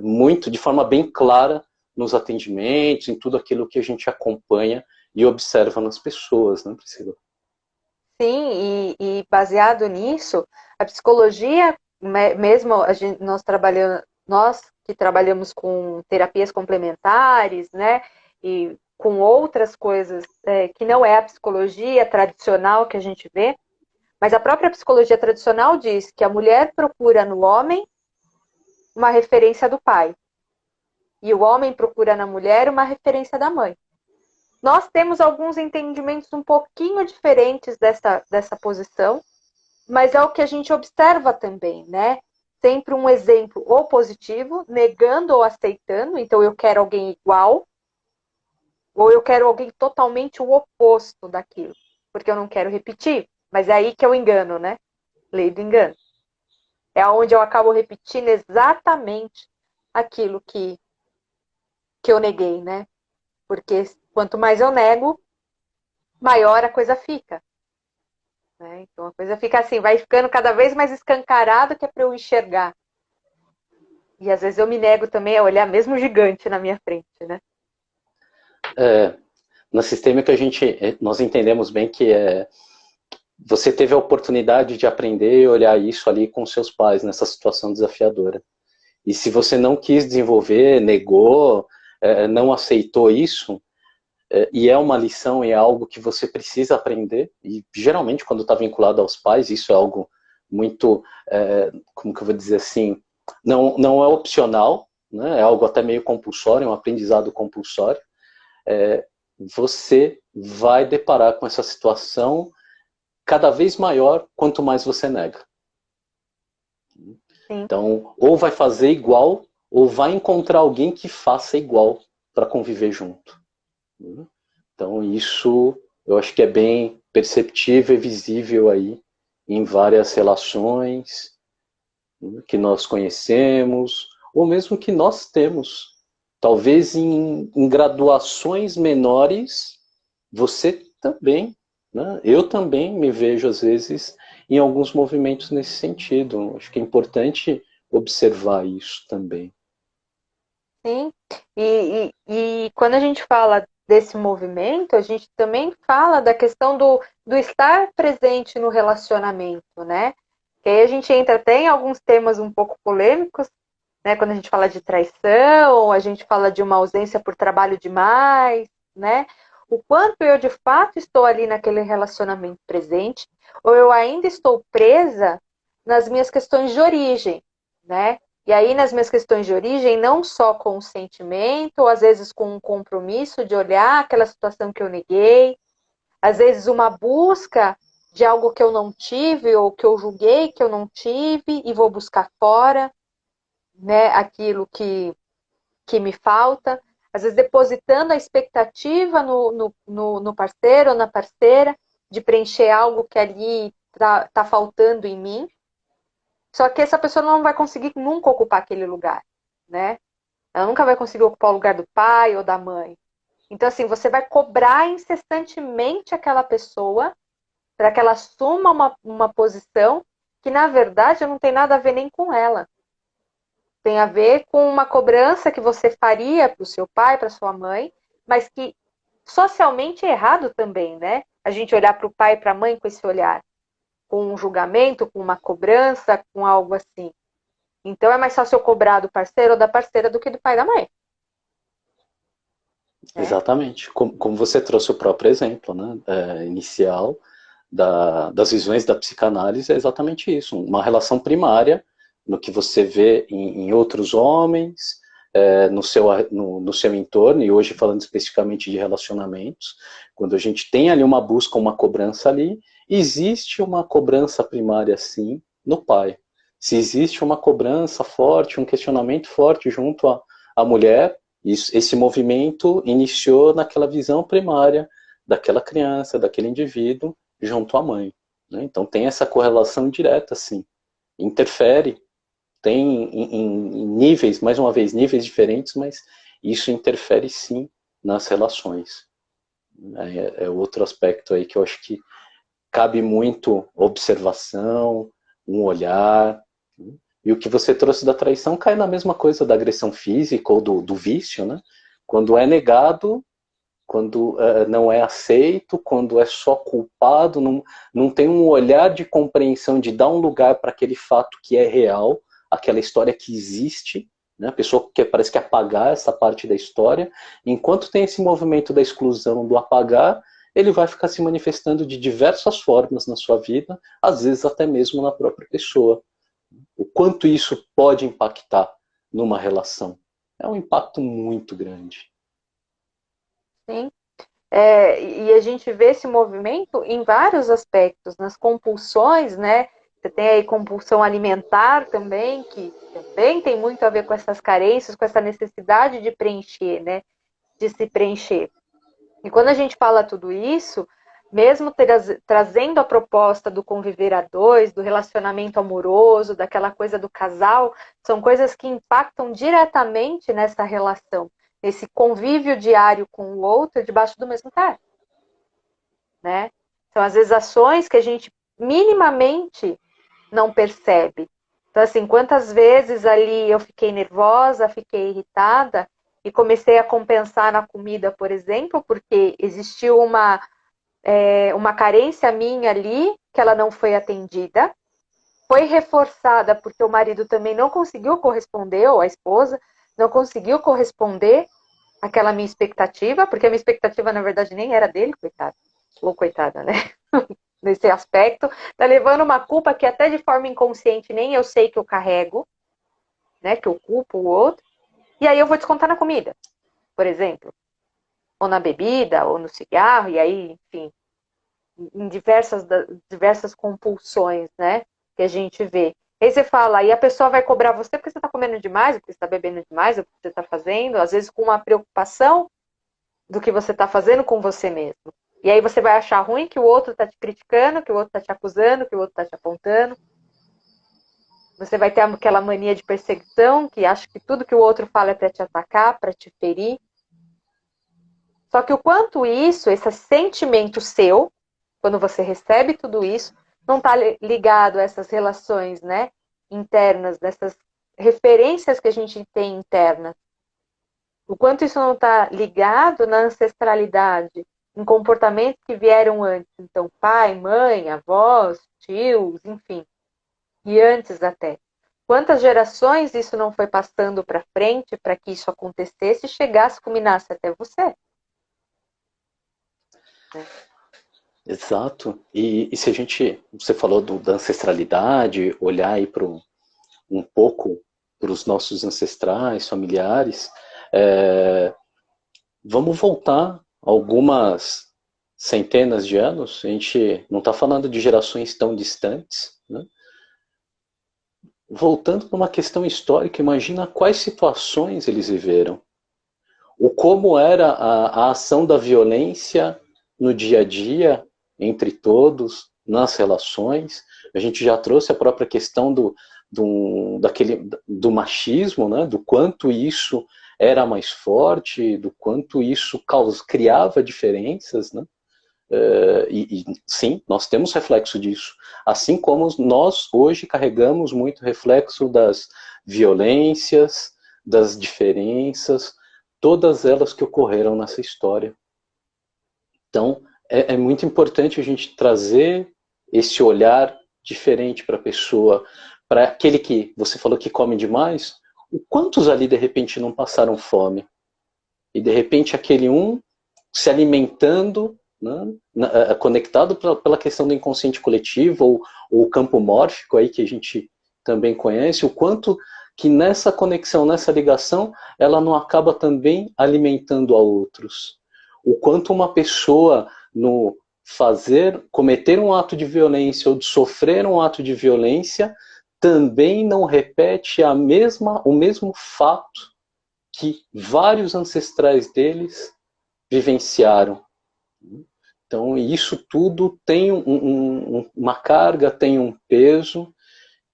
[SPEAKER 3] muito, de forma bem clara, nos atendimentos, em tudo aquilo que a gente acompanha e observa nas pessoas, né, Priscila?
[SPEAKER 2] Sim, e baseado nisso, a psicologia, mesmo nós que trabalhamos com terapias complementares, né, e com outras coisas que não é a psicologia tradicional que a gente vê, mas a própria psicologia tradicional diz que a mulher procura no homem uma referência do pai, e o homem procura na mulher uma referência da mãe. Nós temos alguns entendimentos um pouquinho diferentes dessa posição, mas é o que a gente observa também, né? Sempre um exemplo ou positivo, negando ou aceitando, então eu quero alguém igual, ou eu quero alguém totalmente o oposto daquilo, porque eu não quero repetir, mas é aí que eu engano, né? Lei do engano. É onde eu acabo repetindo exatamente aquilo que eu neguei, né? Porque quanto mais eu nego, maior a coisa fica. Né? Então a coisa fica assim, vai ficando cada vez mais escancarado que é para eu enxergar. E às vezes eu me nego também a olhar mesmo o gigante na minha frente, né?
[SPEAKER 3] Na sistêmica nós entendemos bem que você teve a oportunidade de aprender e olhar isso ali com seus pais, nessa situação desafiadora. E se você não quis desenvolver, negou, não aceitou isso, e é uma lição, é algo que você precisa aprender, e geralmente quando está vinculado aos pais, isso é algo muito, como que eu vou dizer assim, não é opcional, né? É algo até meio compulsório, é um aprendizado compulsório. Você vai deparar com essa situação cada vez maior quanto mais você nega. Sim. Então, ou vai fazer igual, ou vai encontrar alguém que faça igual para conviver junto. Então, isso eu acho que é bem perceptível e visível aí em várias relações que nós conhecemos, ou mesmo que nós temos. Talvez em graduações menores, você também, né? Eu também me vejo, às vezes, em alguns movimentos nesse sentido. Acho que é importante observar isso também.
[SPEAKER 2] Sim, e quando a gente fala desse movimento, a gente também fala da questão do estar presente no relacionamento, né? Que aí a gente entra até em alguns temas um pouco polêmicos, né? Quando a gente fala de traição, a gente fala de uma ausência por trabalho demais, né? O quanto eu de fato estou ali naquele relacionamento presente, ou eu ainda estou presa nas minhas questões de origem, né? E aí, nas minhas questões de origem, não só com o sentimento, ou às vezes com um compromisso de olhar aquela situação que eu neguei, às vezes uma busca de algo que eu não tive, ou que eu julguei que eu não tive, e vou buscar fora, né, aquilo que me falta, às vezes depositando a expectativa no parceiro ou na parceira, de preencher algo que ali tá faltando em mim. Só que essa pessoa não vai conseguir nunca ocupar aquele lugar, né? Ela nunca vai conseguir ocupar o lugar do pai ou da mãe. Então, assim, você vai cobrar incessantemente aquela pessoa para que ela assuma uma posição que, na verdade, não tem nada a ver nem com ela. Tem a ver com uma cobrança que você faria para o seu pai, para sua mãe, mas que socialmente é errado também, né? A gente olhar para o pai e para a mãe com esse olhar, com um julgamento, com uma cobrança, com algo assim. Então é mais fácil eu cobrar do parceiro ou da parceira do que do pai e da mãe.
[SPEAKER 3] Exatamente. Como você trouxe o próprio exemplo, né? Inicial das visões da psicanálise, é exatamente isso. Uma relação primária no que você vê em outros homens, no seu entorno, e hoje falando especificamente de relacionamentos, quando a gente tem ali uma busca, uma cobrança ali, existe uma cobrança primária, sim, no pai. Se existe uma cobrança forte, um questionamento forte junto à mulher, esse movimento iniciou naquela visão primária daquela criança, daquele indivíduo, junto à mãe. Né? Então tem essa correlação direta, sim. Interfere tem em níveis, mais uma vez, níveis diferentes, mas isso interfere sim nas relações. É outro aspecto aí que eu acho que cabe muito observação, um olhar. E o que você trouxe da traição cai na mesma coisa da agressão física ou do vício, né? Quando é negado, quando não é aceito, quando é só culpado, não tem um olhar de compreensão, de dar um lugar para aquele fato que é real, aquela história que existe, né? A pessoa parece que apagar essa parte da história. Enquanto tem esse movimento da exclusão, do apagar, ele vai ficar se manifestando de diversas formas na sua vida, às vezes até mesmo na própria pessoa. O quanto isso pode impactar numa relação? É um impacto muito grande.
[SPEAKER 2] Sim. E a gente vê esse movimento em vários aspectos, nas compulsões, né? Você tem aí compulsão alimentar também, que também tem muito a ver com essas carências, com essa necessidade de preencher, né? De se preencher. E quando a gente fala tudo isso, mesmo trazendo a proposta do conviver a dois, do relacionamento amoroso, daquela coisa do casal, são coisas que impactam diretamente nessa relação, esse convívio diário com o outro debaixo do mesmo teto, né? São às vezes ações que a gente minimamente não percebe. Então, assim, quantas vezes ali eu fiquei nervosa, fiquei irritada e comecei a compensar na comida, por exemplo, porque existiu uma carência minha ali, que ela não foi atendida, foi reforçada porque o marido também não conseguiu corresponder, ou a esposa não conseguiu corresponder àquela minha expectativa, porque a minha expectativa, na verdade, nem era dele, coitado, ou coitada, né? Nesse aspecto, tá levando uma culpa que até de forma inconsciente nem eu sei que eu carrego, né? Que eu culpo o outro, e aí eu vou descontar na comida, por exemplo, ou na bebida, ou no cigarro, e aí, enfim, em diversas compulsões, né? Que a gente vê. Aí você fala, e a pessoa vai cobrar você porque você está comendo demais, ou porque você está bebendo demais, ou porque você está fazendo, às vezes com uma preocupação do que você está fazendo com você mesmo. E aí você vai achar ruim que o outro está te criticando, que o outro está te acusando, que o outro está te apontando. Você vai ter aquela mania de perseguição, que acha que tudo que o outro fala é para te atacar, para te ferir. Só que o quanto isso, esse sentimento seu, quando você recebe tudo isso, não está ligado a essas relações, né, internas, dessas referências que a gente tem internas. O quanto isso não está ligado na ancestralidade, em comportamentos que vieram antes. Então, pai, mãe, avós, tios, enfim. E antes até. Quantas gerações isso não foi passando para frente para que isso acontecesse e chegasse, culminasse até você?
[SPEAKER 3] Exato. E se a gente, você falou da ancestralidade, olhar aí um pouco para os nossos ancestrais, familiares, vamos voltar algumas centenas de anos, a gente não está falando de gerações tão distantes, né? Voltando para uma questão histórica, imagina quais situações eles viveram. O como era a ação da violência no dia a dia, entre todos, nas relações. A gente já trouxe a própria questão do machismo, né? Do quanto isso era mais forte, do quanto isso criava diferenças, né? Sim, nós temos reflexo disso. Assim como nós hoje carregamos muito reflexo das violências, das diferenças, todas elas que ocorreram nessa história. Então, é muito importante a gente trazer esse olhar diferente para a pessoa, para aquele que você falou que come demais, o quantos ali de repente não passaram fome? E de repente aquele se alimentando, né, conectado pela questão do inconsciente coletivo, ou o campo mórfico aí que a gente também conhece, o quanto que nessa conexão, nessa ligação, ela não acaba também alimentando a outros. O quanto uma pessoa no cometer um ato de violência ou de sofrer um ato de violência, também não repete o mesmo fato que vários ancestrais deles vivenciaram. Então, isso tudo tem uma carga, tem um peso,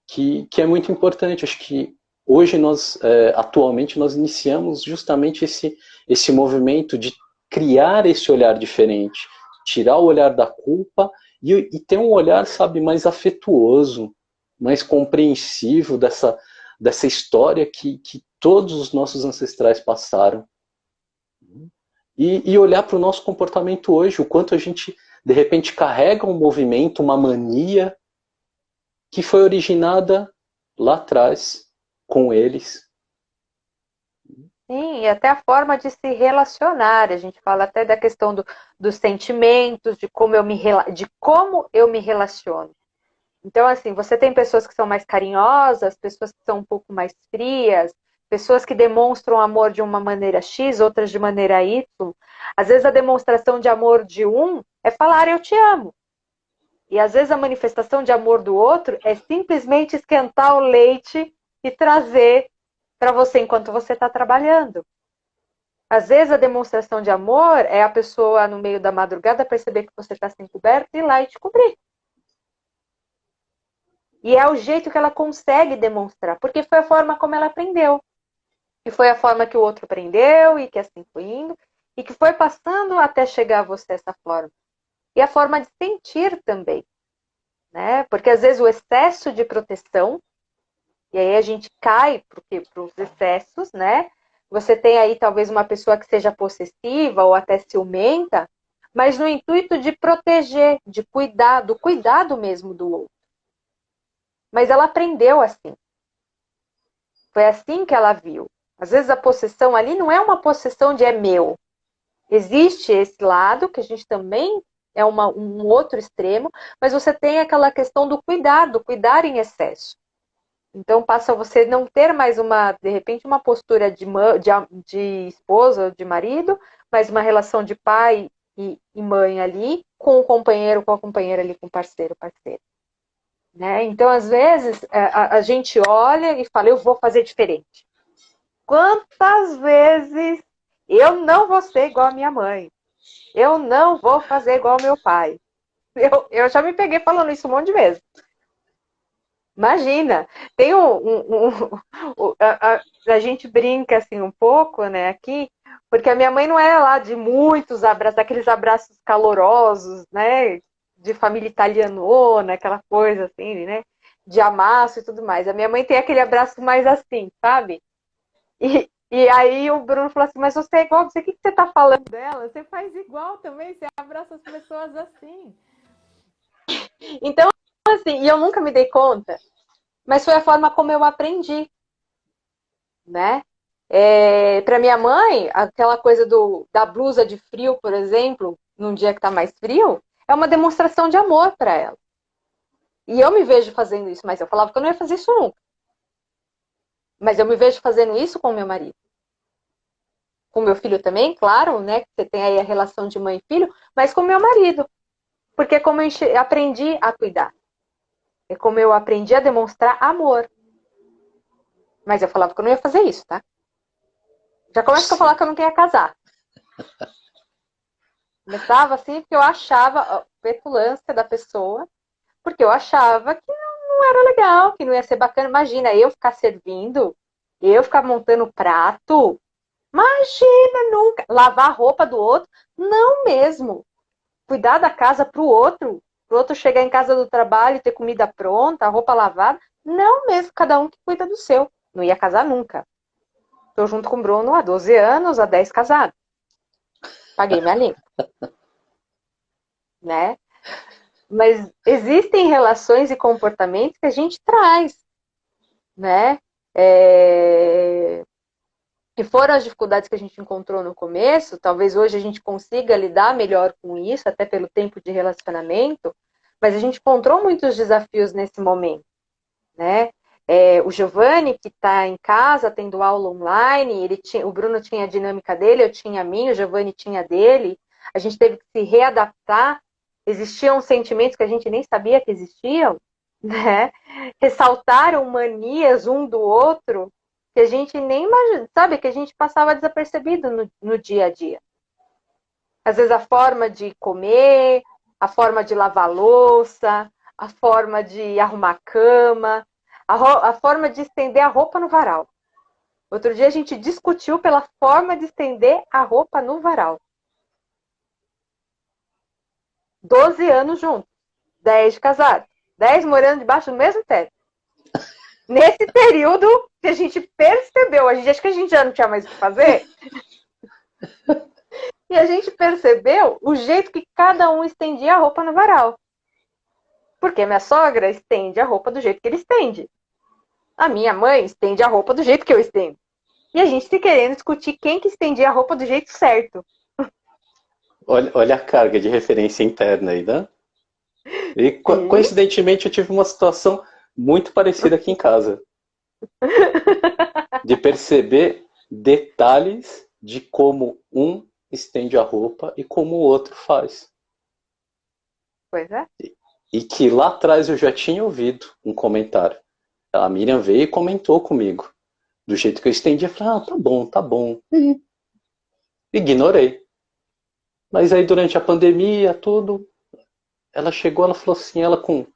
[SPEAKER 3] que é muito importante. Acho que hoje nós, atualmente, nós iniciamos justamente esse movimento de criar esse olhar diferente, tirar o olhar da culpa e ter um olhar, sabe, mais afetuoso, mais compreensivo dessa história que todos os nossos ancestrais passaram. E olhar para o nosso comportamento hoje, o quanto a gente, de repente, carrega um movimento, uma mania que foi originada lá atrás com eles.
[SPEAKER 2] Sim, e até a forma de se relacionar. A gente fala até da questão dos sentimentos, de como eu me relaciono. Então, assim, você tem pessoas que são mais carinhosas, pessoas que são um pouco mais frias, pessoas que demonstram amor de uma maneira X, outras de maneira Y. Às vezes a demonstração de amor de um é falar eu te amo. E às vezes a manifestação de amor do outro é simplesmente esquentar o leite e trazer para você enquanto você está trabalhando. Às vezes a demonstração de amor é a pessoa no meio da madrugada perceber que você está sem coberta e ir lá e te cobrir. E é o jeito que ela consegue demonstrar, porque foi a forma como ela aprendeu. E foi a forma que o outro aprendeu, e que assim foi indo, e que foi passando até chegar a você essa forma. E a forma de sentir também, né? Porque às vezes o excesso de proteção, e aí a gente cai para os excessos, né? Você tem aí talvez uma pessoa que seja possessiva ou até ciumenta, mas no intuito de proteger, de cuidar, do cuidado mesmo do outro. Mas ela aprendeu assim. Foi assim que ela viu. Às vezes a possessão ali não é uma possessão de é meu. Existe esse lado, que a gente também é um outro extremo, mas você tem aquela questão do cuidar em excesso. Então passa a você não ter mais de repente, uma postura de esposa, de marido, mas uma relação de pai e mãe ali, com o companheiro, com a companheira ali, com o parceiro, parceira. Né? Então, às vezes, a gente olha e fala, eu vou fazer diferente. Quantas vezes eu não vou ser igual a minha mãe? Eu não vou fazer igual ao meu pai. Eu já me peguei falando isso um monte de vezes. Imagina, tem a gente brinca assim um pouco, né, aqui, porque a minha mãe não era lá de muitos abraços, aqueles abraços calorosos, né, de família italianona, aquela coisa assim, né, de amasso e tudo mais. A minha mãe tem aquele abraço mais assim, sabe? E aí o Bruno falou assim, mas você é igual, você, o que você tá falando dela? Você faz igual também, você abraça as pessoas assim. Então, assim, e eu nunca me dei conta, mas foi a forma como eu aprendi, né? Para minha mãe, aquela coisa da blusa de frio, por exemplo, num dia que tá mais frio, é uma demonstração de amor para ela. E eu me vejo fazendo isso, mas eu falava que eu não ia fazer isso nunca. Mas eu me vejo fazendo isso com o meu marido. Com o meu filho também, claro, né? Que você tem aí a relação de mãe e filho, mas com o meu marido. Porque é como eu aprendi a cuidar. É como eu aprendi a demonstrar amor. Mas eu falava que eu não ia fazer isso, tá? Já começa a falar que eu não queria casar. Começava assim, porque eu achava a petulância da pessoa, porque eu achava que não era legal, que não ia ser bacana. Imagina, eu ficar servindo, eu ficar montando prato. Imagina, nunca. Lavar a roupa do outro, não mesmo. Cuidar da casa pro outro chegar em casa do trabalho e ter comida pronta, a roupa lavada, não mesmo, cada um que cuida do seu. Não ia casar nunca. Estou junto com o Bruno há 12 anos, há 10 casados. Paguei minha língua. Né? Mas existem relações e comportamentos que a gente traz. Né? E foram as dificuldades que a gente encontrou no começo, talvez hoje a gente consiga lidar melhor com isso, até pelo tempo de relacionamento, mas a gente encontrou muitos desafios nesse momento, né? O Giovanni, que está em casa, tendo aula online, o Bruno tinha a dinâmica dele, eu tinha a minha, o Giovanni tinha a dele, a gente teve que se readaptar, existiam sentimentos que a gente nem sabia que existiam, né? Ressaltaram manias um do outro, que a gente nem imagina, sabe, que a gente passava desapercebido no dia a dia. Às vezes a forma de comer, a forma de lavar louça, a forma de arrumar a cama, A forma de estender a roupa no varal. Outro dia a gente discutiu pela forma de estender a roupa no varal. 12 anos juntos, 10 de casado, 10 morando debaixo do mesmo teto. Nesse período que a gente percebeu, acho que a gente já não tinha mais o que fazer, e a gente percebeu o jeito que cada um estendia a roupa no varal. Porque minha sogra estende a roupa do jeito que ele estende. A minha mãe estende a roupa do jeito que eu estendo. E a gente se querendo discutir quem que estendia a roupa do jeito certo.
[SPEAKER 3] Olha a carga de referência interna aí, né? E coincidentemente eu tive uma situação muito parecida aqui em casa. De perceber detalhes de como um estende a roupa e como o outro faz.
[SPEAKER 2] Pois é.
[SPEAKER 3] E que lá atrás eu já tinha ouvido um comentário. A Miriam veio e comentou comigo. Do jeito que eu estendi, eu falei, tá bom, tá bom. Ignorei. Mas aí durante a pandemia, tudo, ela chegou, ela falou assim, ela com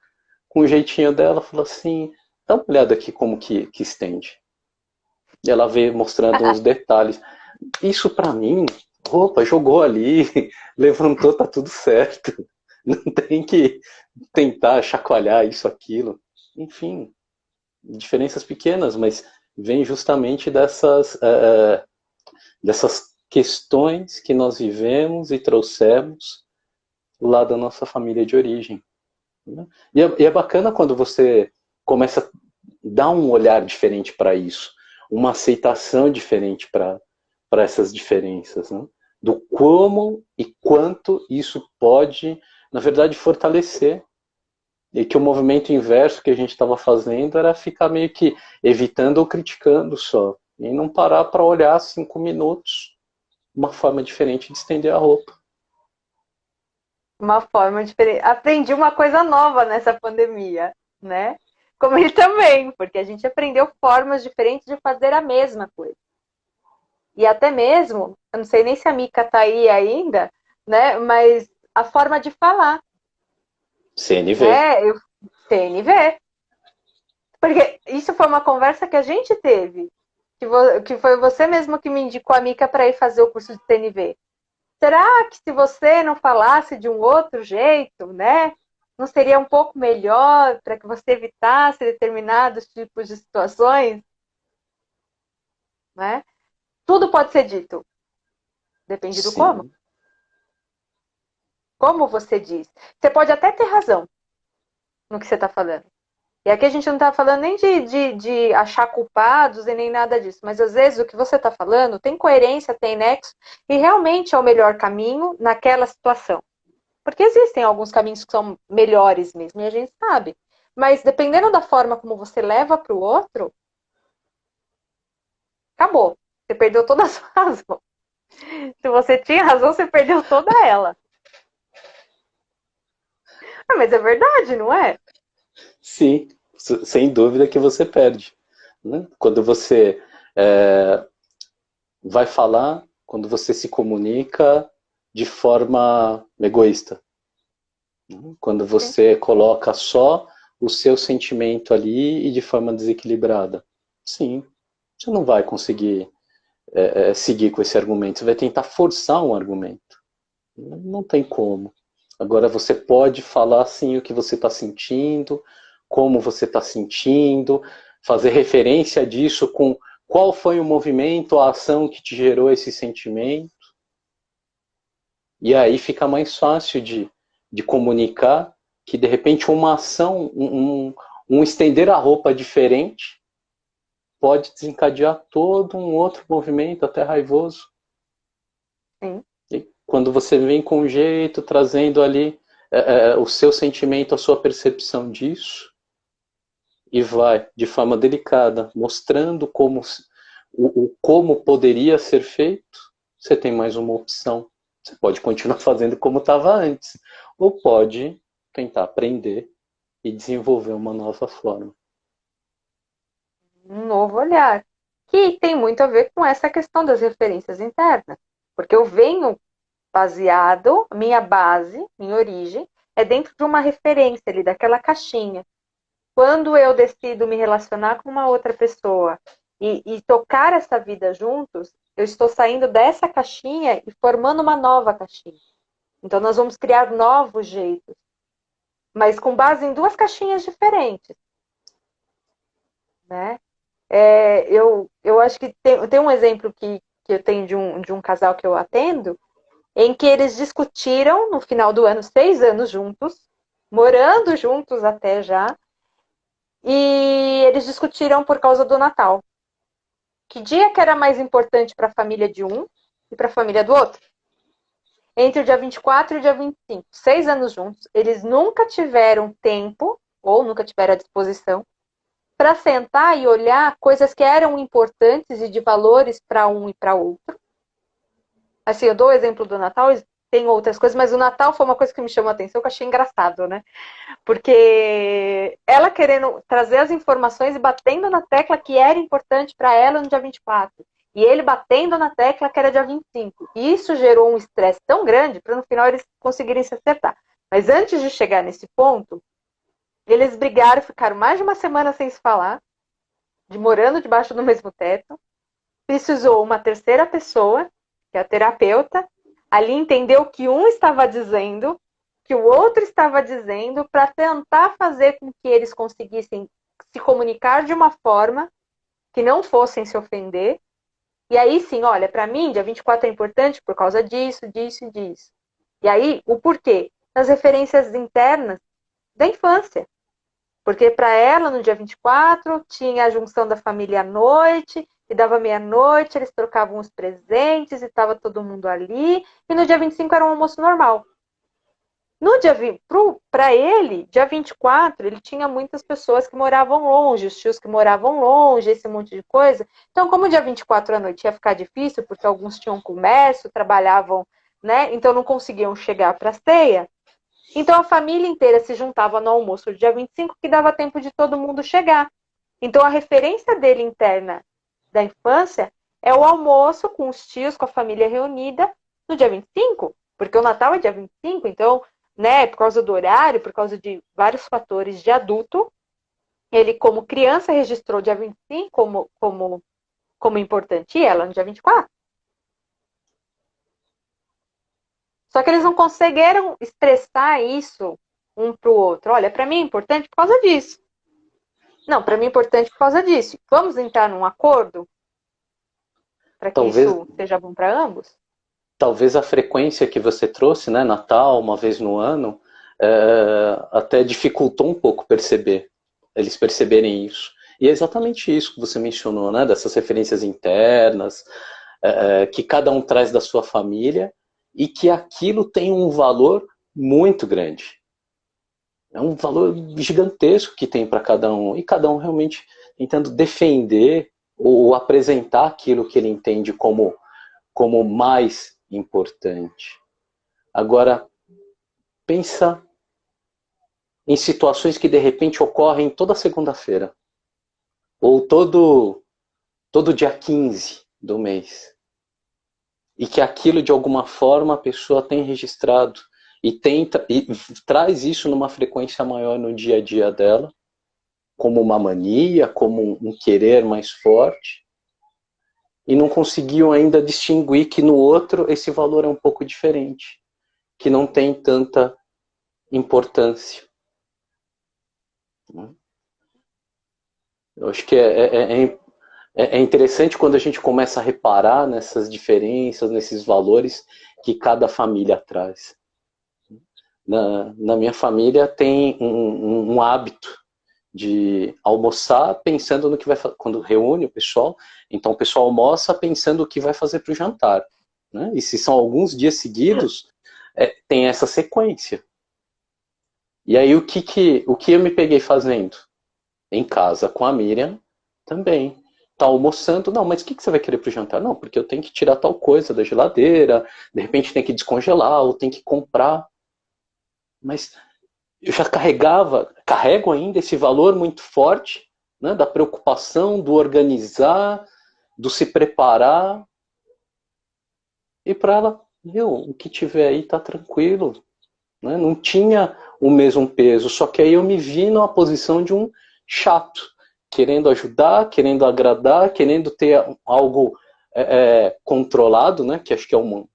[SPEAKER 3] o jeitinho dela, falou assim, dá uma olhada aqui como que estende. E ela veio mostrando uns detalhes. Isso pra mim, roupa, jogou ali, levantou, tá tudo certo. Não tem que tentar chacoalhar isso, aquilo. Enfim, diferenças pequenas, mas vem justamente dessas questões que nós vivemos e trouxemos lá da nossa família de origem. E é bacana quando você começa a dar um olhar diferente para isso, uma aceitação diferente para essas diferenças, né? Do como e quanto isso pode, na verdade, fortalecer. E que o movimento inverso que a gente estava fazendo era ficar meio que evitando ou criticando só. E não parar para olhar 5 minutos uma forma diferente de estender a roupa.
[SPEAKER 2] Uma forma diferente. Aprendi uma coisa nova nessa pandemia, né? Como ele também, porque a gente aprendeu formas diferentes de fazer a mesma coisa. E até mesmo, eu não sei nem se a Mica tá aí ainda, né? Mas a forma de falar.
[SPEAKER 3] CNV.
[SPEAKER 2] CNV. Porque isso foi uma conversa que a gente teve. Que foi você mesmo que me indicou a Mica para ir fazer o curso de CNV. Será que se você não falasse de um outro jeito, né? Não seria um pouco melhor para que você evitasse determinados tipos de situações? Né? Tudo pode ser dito. Depende do como. Como você diz. Você pode até ter razão no que você está falando. E aqui a gente não está falando nem de achar culpados e nem nada disso. Mas às vezes o que você está falando tem coerência, tem nexo, e realmente é o melhor caminho naquela situação. Porque existem alguns caminhos que são melhores mesmo, e a gente sabe. Mas dependendo da forma como você leva para o outro, acabou. Você perdeu toda a sua razão. Se você tinha razão, você perdeu toda ela. Mas é verdade, não é?
[SPEAKER 3] Sim, sem dúvida que você perde. Né? Quando você vai falar, quando você se comunica de forma egoísta. Quando você coloca só o seu sentimento ali e de forma desequilibrada. Sim, você não vai conseguir seguir com esse argumento. Você vai tentar forçar um argumento. Não tem como. Agora você pode falar assim o que você está sentindo, como você está sentindo, fazer referência disso com qual foi o movimento, a ação que te gerou esse sentimento. E aí fica mais fácil de comunicar que de repente uma ação, um estender a roupa diferente pode desencadear todo um outro movimento até raivoso.
[SPEAKER 2] Sim.
[SPEAKER 3] E quando você vem com jeito, trazendo ali o seu sentimento, a sua percepção disso, e vai de forma delicada, mostrando como poderia ser feito, você tem mais uma opção. Você pode continuar fazendo como estava antes, ou pode tentar aprender e desenvolver uma nova forma.
[SPEAKER 2] Um novo olhar. Que tem muito a ver com essa questão das referências internas. Porque eu venho baseado, minha base, minha origem, é dentro de uma referência ali, daquela caixinha. quando eu decido me relacionar com uma outra pessoa e tocar essa vida juntos, eu estou saindo dessa caixinha e formando uma nova caixinha. Então, nós vamos criar novos jeitos, mas com base em duas caixinhas diferentes, né? Eu acho que tem um exemplo que eu tenho de um casal que eu atendo, em que eles discutiram, no final do ano, 6 anos juntos, morando juntos até já, e eles discutiram por causa do Natal. Que dia que era mais importante para a família de um e para a família do outro? Entre o dia 24 e o dia 25, 6 anos juntos, eles nunca tiveram tempo, ou nunca tiveram a disposição, para sentar e olhar coisas que eram importantes e de valores para um e para outro. Assim, eu dou o exemplo do Natal, tem outras coisas, mas o Natal foi uma coisa que me chamou a atenção, que eu achei engraçado, né? Porque ela querendo trazer as informações e batendo na tecla que era importante para ela no dia 24. E ele batendo na tecla que era dia 25. E isso gerou um estresse tão grande para no final eles conseguirem se acertar. Mas antes de chegar nesse ponto, eles brigaram, ficaram mais de uma semana sem se falar, morando debaixo do mesmo teto. Precisou uma terceira pessoa, que é a terapeuta, ali entender o que um estava dizendo, que o outro estava dizendo, para tentar fazer com que eles conseguissem se comunicar de uma forma que não fossem se ofender. E aí sim, olha, para mim, dia 24 é importante por causa disso, disso e disso. E aí, o porquê? Nas referências internas da infância. Porque para ela, no dia 24, tinha a junção da família à noite, e dava meia-noite, eles trocavam os presentes, e estava todo mundo ali, e no dia 25 era um almoço normal. No dia para ele, dia 24, ele tinha muitas pessoas que moravam longe, os tios que moravam longe, esse monte de coisa. Então, como dia 24 à noite ia ficar difícil, porque alguns tinham comércio, trabalhavam, né? Então não conseguiam chegar para a ceia. Então a família inteira se juntava no almoço do dia 25, que dava tempo de todo mundo chegar. Então a referência dele interna da infância é o almoço com os tios, com a família reunida no dia 25, porque o Natal é dia 25, então, né, por causa do horário, por causa de vários fatores de adulto, ele como criança registrou dia 25 como importante, e ela no dia 24. Só que eles não conseguiram expressar isso um para o outro. Olha, para mim é importante por causa disso. Não, para mim é importante por causa disso. Vamos entrar num acordo para que isso seja bom para ambos?
[SPEAKER 3] Talvez a frequência que você trouxe, né, Natal, uma vez no ano, até dificultou um pouco eles perceberem isso. E é exatamente isso que você mencionou, né, dessas referências internas, que cada um traz da sua família, e que aquilo tem um valor muito grande. É um valor gigantesco que tem para cada um, e cada um realmente tentando defender ou apresentar aquilo que ele entende como mais importante. Agora, pensa em situações que de repente ocorrem toda segunda-feira, ou todo dia 15 do mês. E que aquilo, de alguma forma, a pessoa tem registrado e traz isso numa frequência maior no dia a dia dela, como uma mania, como um querer mais forte, e não conseguiu ainda distinguir que no outro esse valor é um pouco diferente, que não tem tanta importância. Eu acho que é interessante quando a gente começa a reparar nessas diferenças, nesses valores que cada família traz. Na minha família tem um hábito de almoçar pensando no que vai fazer. Quando reúne o pessoal, então o pessoal almoça pensando o que vai fazer para o jantar. Né? E se são alguns dias seguidos, tem essa sequência. E aí o que eu me peguei fazendo? Em casa com a Miriam também. Tá almoçando, não, mas o que você vai querer pro jantar? Não, porque eu tenho que tirar tal coisa da geladeira, de repente tem que descongelar, ou tem que comprar. Mas eu já carrego ainda esse valor muito forte, né, da preocupação, do organizar, do se preparar. E para ela, o que tiver aí tá tranquilo. Né? Não tinha o mesmo peso, só que aí eu me vi numa posição de chato, querendo ajudar, querendo agradar, querendo ter algo controlado, né? Que acho que é uma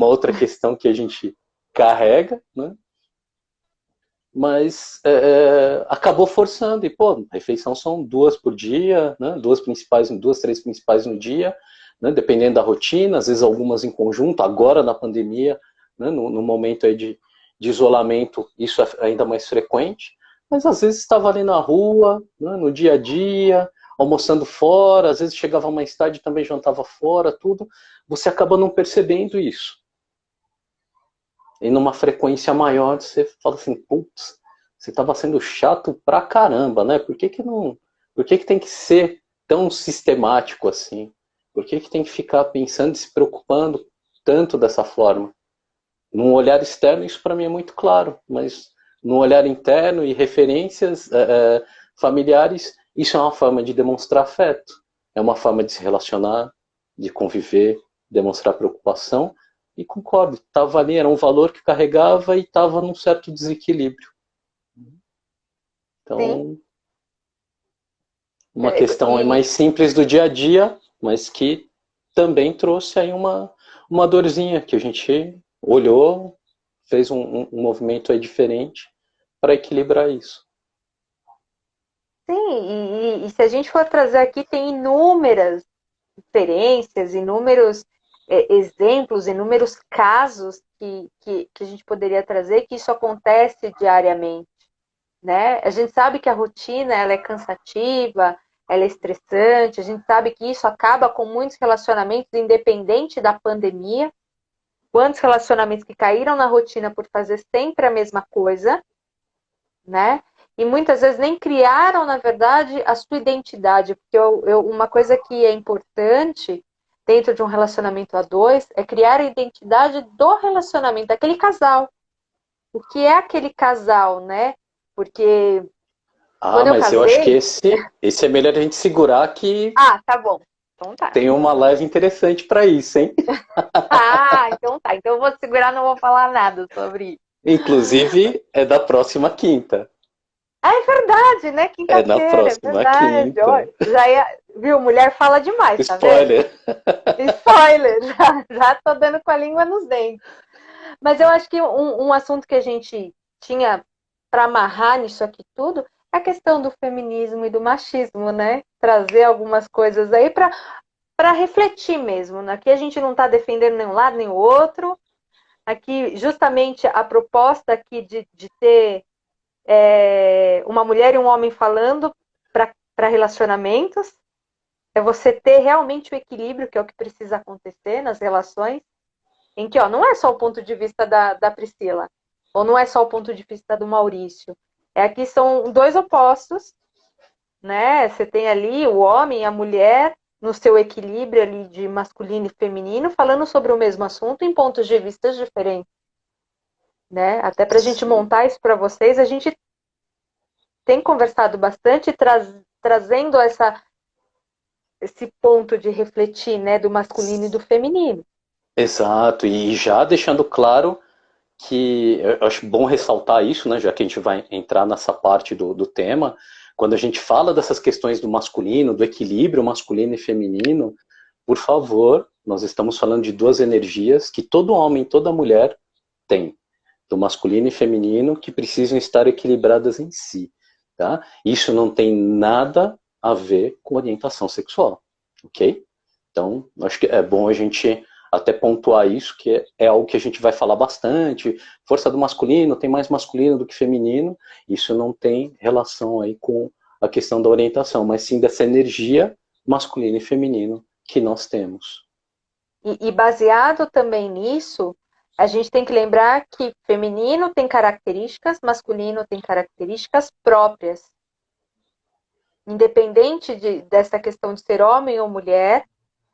[SPEAKER 3] outra questão que a gente carrega, né? Mas acabou forçando, e pô, a refeição são 2 por dia, né? Duas, 3 principais no dia, né? Dependendo da rotina, às vezes algumas em conjunto, agora na pandemia, né? No momento aí de isolamento, isso é ainda mais frequente, mas às vezes estava ali na rua, né? No dia a dia, almoçando fora, às vezes chegava mais tarde e também jantava fora, tudo, você acaba não percebendo isso. E numa frequência maior, você fala assim, putz, você estava sendo chato pra caramba, né? Por que tem que ser tão sistemático assim? Por que tem que ficar pensando e se preocupando tanto dessa forma? Num olhar externo, isso para mim é muito claro, mas num olhar interno e referências familiares, isso é uma forma de demonstrar afeto, é uma forma de se relacionar, de conviver, demonstrar preocupação. E concordo, estava ali, era um valor que carregava e estava num certo desequilíbrio.
[SPEAKER 2] Sim.
[SPEAKER 3] Então, uma questão aí mais simples do dia a dia, mas que também trouxe aí uma dorzinha que a gente olhou, fez um movimento aí diferente para equilibrar isso.
[SPEAKER 2] Sim, e se a gente for trazer aqui, tem inúmeras referências, inúmeros exemplos, inúmeros casos que a gente poderia trazer que isso acontece diariamente, né? A gente sabe que a rotina ela é cansativa, ela é estressante, a gente sabe que isso acaba com muitos relacionamentos, independente da pandemia. Quantos relacionamentos que caíram na rotina por fazer sempre a mesma coisa, né? E muitas vezes nem criaram, na verdade, a sua identidade. Porque uma coisa que é importante dentro de um relacionamento a dois é criar a identidade do relacionamento, daquele casal. O que é aquele casal, né? Porque quando eu
[SPEAKER 3] Mas eu acho que
[SPEAKER 2] casei...
[SPEAKER 3] esse é melhor a gente segurar que
[SPEAKER 2] Ah, tá bom. Então tá.
[SPEAKER 3] tem uma live interessante para isso, hein?
[SPEAKER 2] Ah, então tá. Então eu vou segurar, não vou falar nada sobre isso.
[SPEAKER 3] Inclusive, é da próxima quinta.
[SPEAKER 2] Ah, é verdade, né?
[SPEAKER 3] É na
[SPEAKER 2] Quinta-feira, é
[SPEAKER 3] próxima
[SPEAKER 2] verdade.
[SPEAKER 3] quinta.
[SPEAKER 2] Olha, já ia... Viu? Mulher fala demais, tá vendo?
[SPEAKER 3] Spoiler.
[SPEAKER 2] Spoiler, já tô dando com a língua nos dentes. Mas eu acho que um assunto que a gente tinha para amarrar nisso aqui tudo é a questão do feminismo e do machismo, né? Trazer algumas coisas aí para refletir mesmo. Né? Aqui a gente não está defendendo nenhum lado nem o outro. Aqui, justamente, a proposta aqui de ter uma mulher e um homem falando para relacionamentos é você ter realmente o equilíbrio, que é o que precisa acontecer nas relações, em que não é só o ponto de vista da Priscila, ou não é só o ponto de vista do Maurício. Aqui são dois opostos, né? Você tem ali o homem e a mulher no seu equilíbrio ali de masculino e feminino, falando sobre o mesmo assunto em pontos de vista diferentes. Né? Até para a gente montar isso para vocês, a gente tem conversado bastante, trazendo esse ponto de refletir, né, do masculino e do feminino.
[SPEAKER 3] Exato, e já deixando claro que eu acho bom ressaltar isso, né, já que a gente vai entrar nessa parte do tema, quando a gente fala dessas questões do masculino, do equilíbrio masculino e feminino, por favor, nós estamos falando de duas energias que todo homem, toda mulher tem, do masculino e feminino, que precisam estar equilibradas em si. Tá? Isso não tem nada a ver com orientação sexual, ok? Então, acho que é bom a gente até pontuar isso, que é algo que a gente vai falar bastante. Força do masculino, tem mais masculino do que feminino. Isso não tem relação aí com a questão da orientação, mas sim dessa energia masculino e feminino que nós temos.
[SPEAKER 2] E baseado também nisso, a gente tem que lembrar que feminino tem características, masculino tem características próprias. Independente dessa questão de ser homem ou mulher,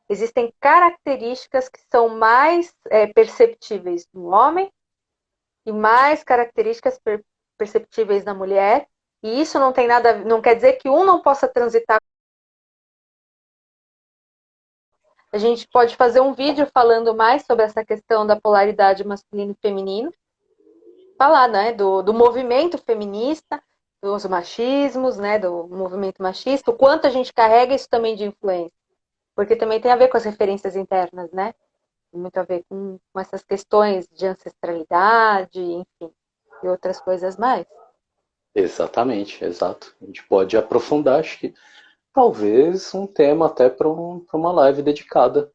[SPEAKER 2] existem características que são mais perceptíveis no homem e mais características perceptíveis na mulher. E isso não tem nada, não quer dizer que um não possa transitar. A gente pode fazer um vídeo falando mais sobre essa questão da polaridade masculino e feminino. Falar, né, do movimento feminista, dos machismos, né, do movimento machista, o quanto a gente carrega isso também de influência. Porque também tem a ver com as referências internas, né? Tem muito a ver com essas questões de ancestralidade, enfim, e outras coisas mais.
[SPEAKER 3] Exatamente, exato. A gente pode aprofundar, acho que talvez um tema até para uma live dedicada.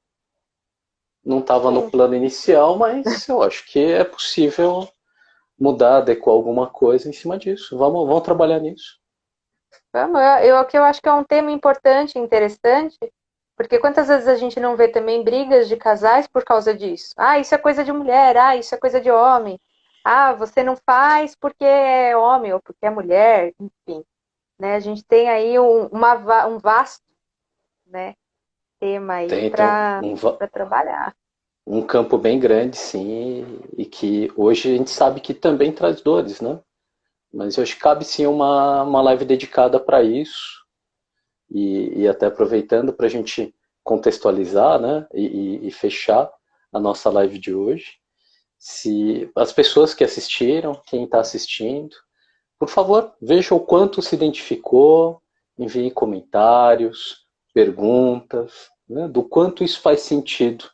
[SPEAKER 3] Não estava no
[SPEAKER 2] Sim.
[SPEAKER 3] plano inicial, mas eu acho que é possível mudar, adequar alguma coisa em cima disso. Vamos trabalhar nisso.
[SPEAKER 2] Vamos, que eu acho que é um tema importante, interessante, porque quantas vezes a gente não vê também brigas de casais por causa disso? Ah, isso é coisa de mulher, ah, isso é coisa de homem. Ah, você não faz porque é homem ou porque é mulher, enfim. Né? A gente tem aí um vasto, né, tema aí
[SPEAKER 3] Tem
[SPEAKER 2] para trabalhar.
[SPEAKER 3] um campo bem grande, sim, e que hoje a gente sabe que também traz dores, né? Mas eu acho que cabe sim uma live dedicada para isso, e até aproveitando para a gente contextualizar, né, e fechar a nossa live de hoje. Se as pessoas que assistiram, quem está assistindo, por favor, veja o quanto se identificou, envie comentários, perguntas, né, do quanto isso faz sentido,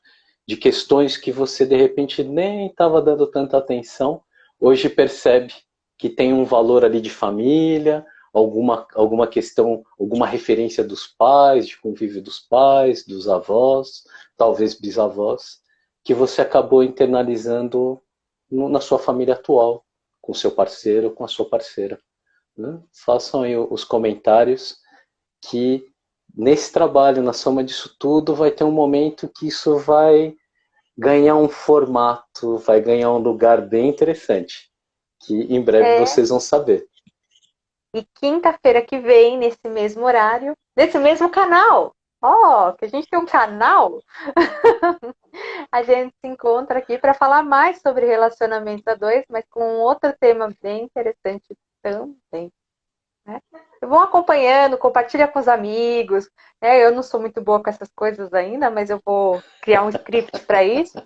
[SPEAKER 3] de questões que você de repente nem estava dando tanta atenção, hoje percebe que tem um valor ali de família, alguma questão, alguma referência dos pais, de convívio dos pais, dos avós, talvez bisavós, que você acabou internalizando na sua família atual, com seu parceiro, com a sua parceira. Né? Façam aí os comentários que nesse trabalho, na soma disso tudo, vai ter um momento que isso vai ganhar um formato, vai ganhar um lugar bem interessante, que em breve
[SPEAKER 2] É,
[SPEAKER 3] vocês vão saber.
[SPEAKER 2] e quinta-feira que vem, nesse mesmo horário, nesse mesmo canal, ó, que a gente tem um canal, a gente se encontra aqui para falar mais sobre relacionamento a dois, mas com um outro tema bem interessante também. Né? Vão acompanhando, compartilha com os amigos. Né? Eu não sou muito boa com essas coisas ainda, mas eu vou criar um script para isso.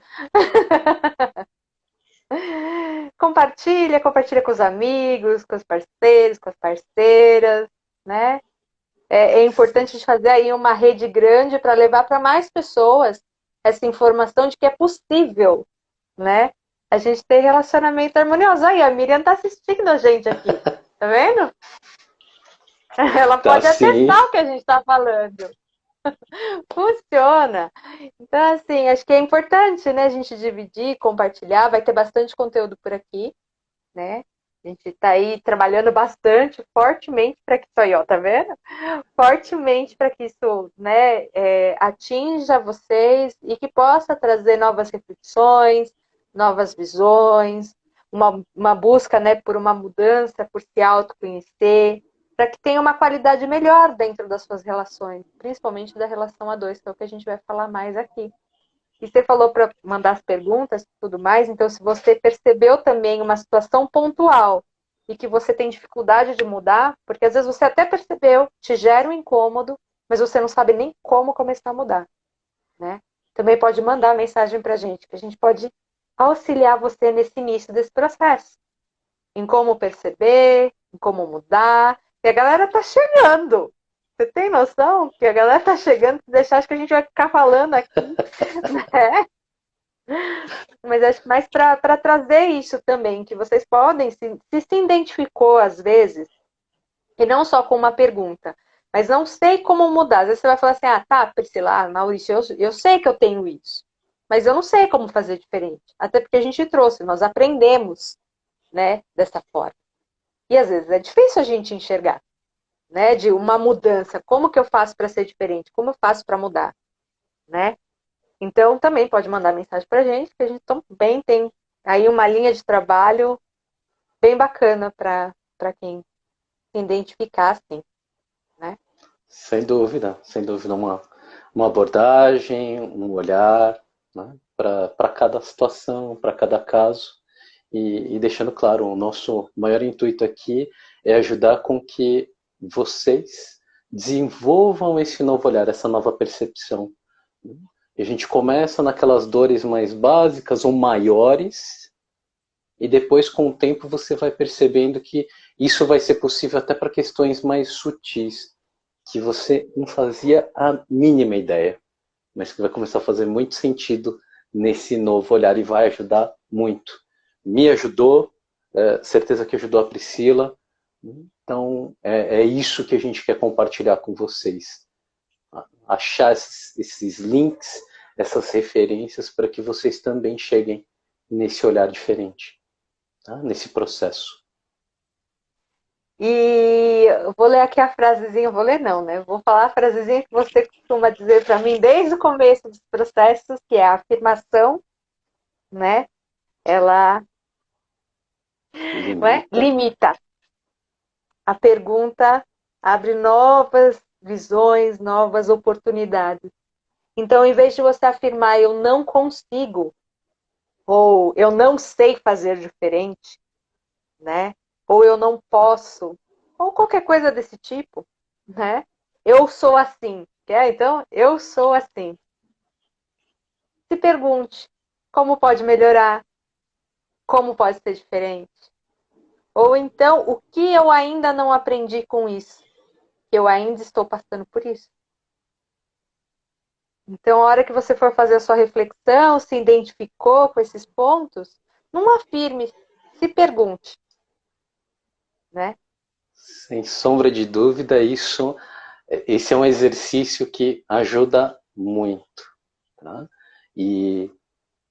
[SPEAKER 2] Compartilha com os amigos, com os parceiros, com as parceiras, né? É importante a gente fazer aí uma rede grande para levar para mais pessoas essa informação de que é possível, né? A gente ter relacionamento harmonioso. Aí, a Miriam está assistindo a gente aqui, tá vendo? Ela
[SPEAKER 3] Tá
[SPEAKER 2] pode
[SPEAKER 3] sim.
[SPEAKER 2] atestar o que a gente está falando. Funciona. Então, assim, acho que é importante, né, a gente dividir, compartilhar. Vai ter bastante conteúdo por aqui, né? A gente está aí trabalhando bastante, fortemente para que isso aí, ó, tá vendo? Fortemente para que isso, né, atinja vocês e que possa trazer novas reflexões, novas visões, uma busca, né, por uma mudança, por se autoconhecer, para que tenha uma qualidade melhor dentro das suas relações, principalmente da relação a dois, que é o que a gente vai falar mais aqui. E você falou para mandar as perguntas e tudo mais, então se você percebeu também uma situação pontual e que você tem dificuldade de mudar, porque às vezes você até percebeu, te gera um incômodo, mas você não sabe nem como começar a mudar, né? Também pode mandar mensagem para a gente, que a gente pode auxiliar você nesse início desse processo, em como perceber, em como mudar. E a galera tá chegando. Você tem noção que a galera tá chegando, se deixar, acho que a gente vai ficar falando aqui, né? Mas acho que mais para trazer isso também, que vocês podem, se identificou às vezes, e não só com uma pergunta, mas não sei como mudar. Às vezes você vai falar assim, ah, tá, Priscila, Maurício, eu sei que eu tenho isso, mas eu não sei como fazer diferente. Até porque a gente trouxe, nós aprendemos, né, dessa forma. E às vezes é difícil a gente enxergar, né, de uma mudança. Como que eu faço para ser diferente? Como eu faço para mudar, né? Então, também pode mandar mensagem para a gente, que a gente também tem aí uma linha de trabalho bem bacana para quem se identificar, assim, né?
[SPEAKER 3] Sem dúvida, uma abordagem, um olhar, né, para cada situação, para cada caso, e deixando claro, o nosso maior intuito aqui é ajudar com que vocês desenvolvam esse novo olhar, essa nova percepção. E a gente começa naquelas dores mais básicas ou maiores, e depois, com o tempo, você vai percebendo que isso vai ser possível até para questões mais sutis, que você não fazia a mínima ideia, mas que vai começar a fazer muito sentido nesse novo olhar e vai ajudar muito. Me ajudou, certeza que ajudou a Priscila, então é isso que a gente quer compartilhar com vocês. Achar esses links, essas referências para que vocês também cheguem nesse olhar diferente, tá? Nesse processo.
[SPEAKER 2] E eu vou ler aqui a frasezinha, vou ler não, né? Vou falar a frasezinha que você costuma dizer para mim desde o começo dos processos, que é a afirmação, né? Ela limita. A pergunta abre novas visões, novas oportunidades. Então, em vez de você afirmar eu não consigo, ou eu não sei fazer diferente, né? Ou eu não posso, ou qualquer coisa desse tipo, né? Eu sou assim, então, eu sou assim. Se pergunte, como pode melhorar? Como pode ser diferente? Ou então, o que eu ainda não aprendi com isso? Que eu ainda estou passando por isso. Então, a hora que você for fazer a sua reflexão, se identificou com esses pontos, não afirme, se pergunte, né?
[SPEAKER 3] Sem sombra de dúvida, esse é um exercício que ajuda muito, tá? E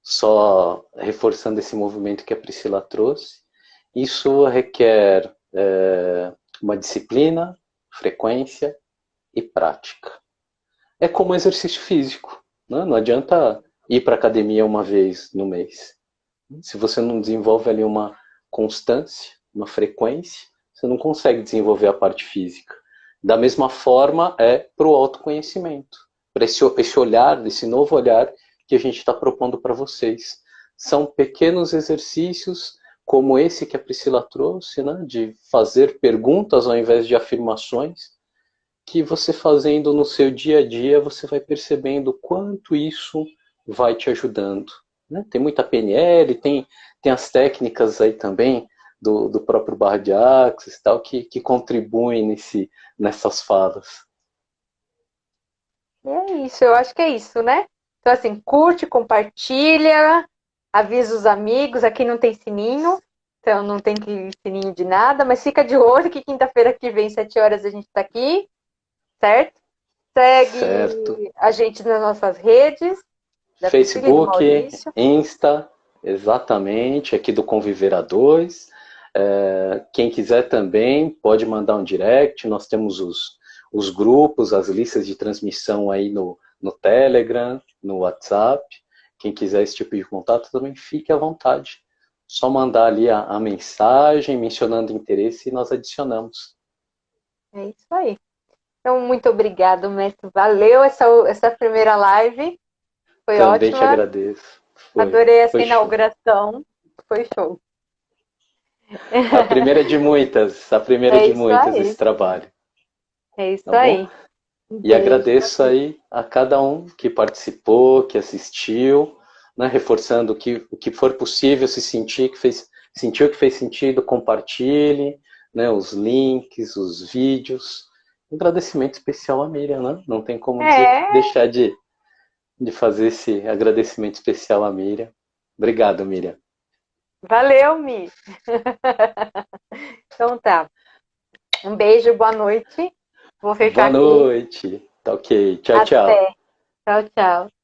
[SPEAKER 3] só reforçando esse movimento que a Priscila trouxe, isso requer uma disciplina, frequência e prática. É como exercício físico, né? Não adianta ir para a academia uma vez no mês. Se você não desenvolve ali uma constância, uma frequência, você não consegue desenvolver a parte física. Da mesma forma é para o autoconhecimento, para esse olhar, esse novo olhar que a gente está propondo para vocês. São pequenos exercícios como esse que a Priscila trouxe, né, de fazer perguntas ao invés de afirmações, que você fazendo no seu dia a dia, você vai percebendo quanto isso vai te ajudando. Né? Tem muita PNL, tem as técnicas aí também do próprio Barra de Axis e tal, que contribuem nessas falas.
[SPEAKER 2] E é isso, eu acho que é isso, né? Então, assim, curte, compartilha, avisa os amigos. Aqui não tem sininho, então não tem sininho de nada, mas fica de olho que quinta-feira que vem, 7 horas, a gente tá aqui, certo? Segue
[SPEAKER 3] Certo.
[SPEAKER 2] a gente nas nossas redes, da Priscila e do
[SPEAKER 3] Facebook,
[SPEAKER 2] Maurício.
[SPEAKER 3] Insta, exatamente, aqui do Conviver a 2. Quem quiser também pode mandar um direct, nós temos os grupos, as listas de transmissão aí no Telegram, no WhatsApp. Quem quiser esse tipo de contato também fique à vontade. Só mandar ali a mensagem, mencionando interesse e nós adicionamos.
[SPEAKER 2] É isso aí. Então, muito obrigado, mestre. Valeu essa primeira live. Foi
[SPEAKER 3] Também
[SPEAKER 2] ótima.
[SPEAKER 3] te agradeço.
[SPEAKER 2] Adorei essa
[SPEAKER 3] foi
[SPEAKER 2] inauguração. Show. Foi show.
[SPEAKER 3] A primeira de muitas, esse trabalho.
[SPEAKER 2] É isso
[SPEAKER 3] Tá
[SPEAKER 2] aí.
[SPEAKER 3] E agradeço aí a cada um que participou, que assistiu, né, reforçando o que for possível, se sentiu que fez sentido, compartilhe, né, os links, os vídeos. Um agradecimento especial à Miriam, né? Não tem como deixar de fazer esse agradecimento especial à Miriam. Obrigado, Miriam.
[SPEAKER 2] Valeu, Mi. Então tá. Um beijo, boa noite. Vou fechar
[SPEAKER 3] boa noite. Tá ok. Tchau, tchau.
[SPEAKER 2] Tchau, tchau.